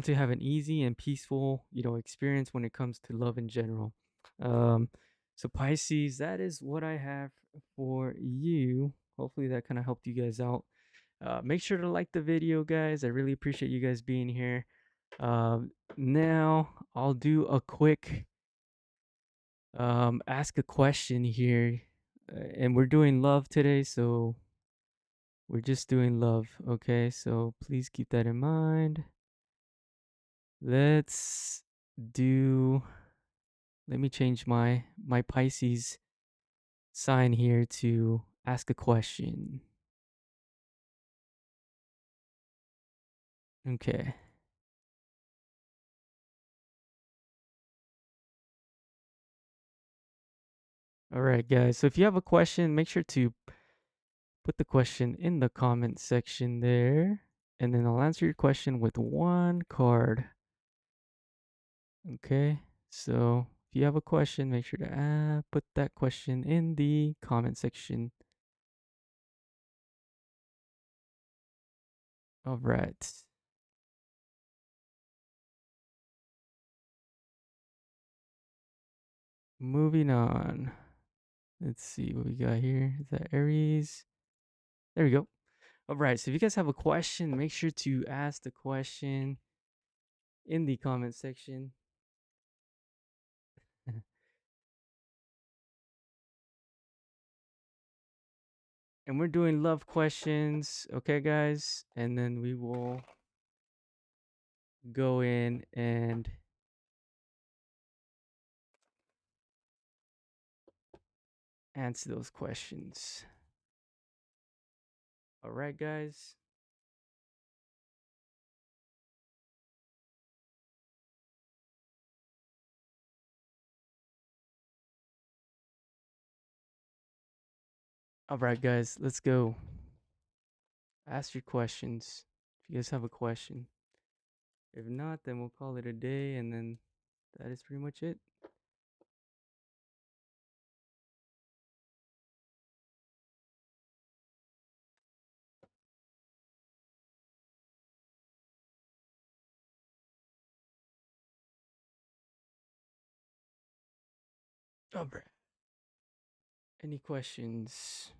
to have an easy and peaceful, experience when it comes to love in general. Um, so Pisces, that is what I have for you. Hopefully that kind of helped you guys out. Make sure to like the video, guys. I really appreciate you guys being here. Now I'll do a quick ask a question here, and we're doing love today, so we're just doing love. Okay, so please keep that in mind. Let's do let me change my Pisces sign here to ask a question. Okay. All right, guys. So if you have a question, make sure to put the question in the comment section there, and then I'll answer your question with one card. Okay. So if you have a question, make sure to put that question in the comment section. All right. Moving on. Let's see what we got here. Is that Aries? There we go. All right. So if you guys have a question, make sure to ask the question in the comment section. And we're doing love questions, okay, guys? And then we will go in and answer those questions. All right, guys. All right, guys. Let's go. Ask your questions if you guys have a question. If not, then we'll call it a day, and then that is pretty much it. All right. Any questions?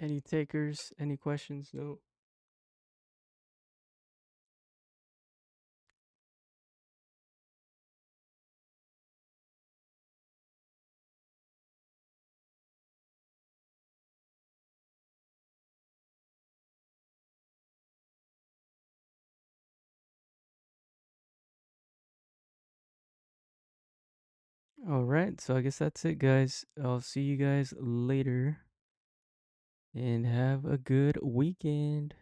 Any takers? Any questions? No. All right. So I guess that's it, guys. I'll see you guys later and have a good weekend.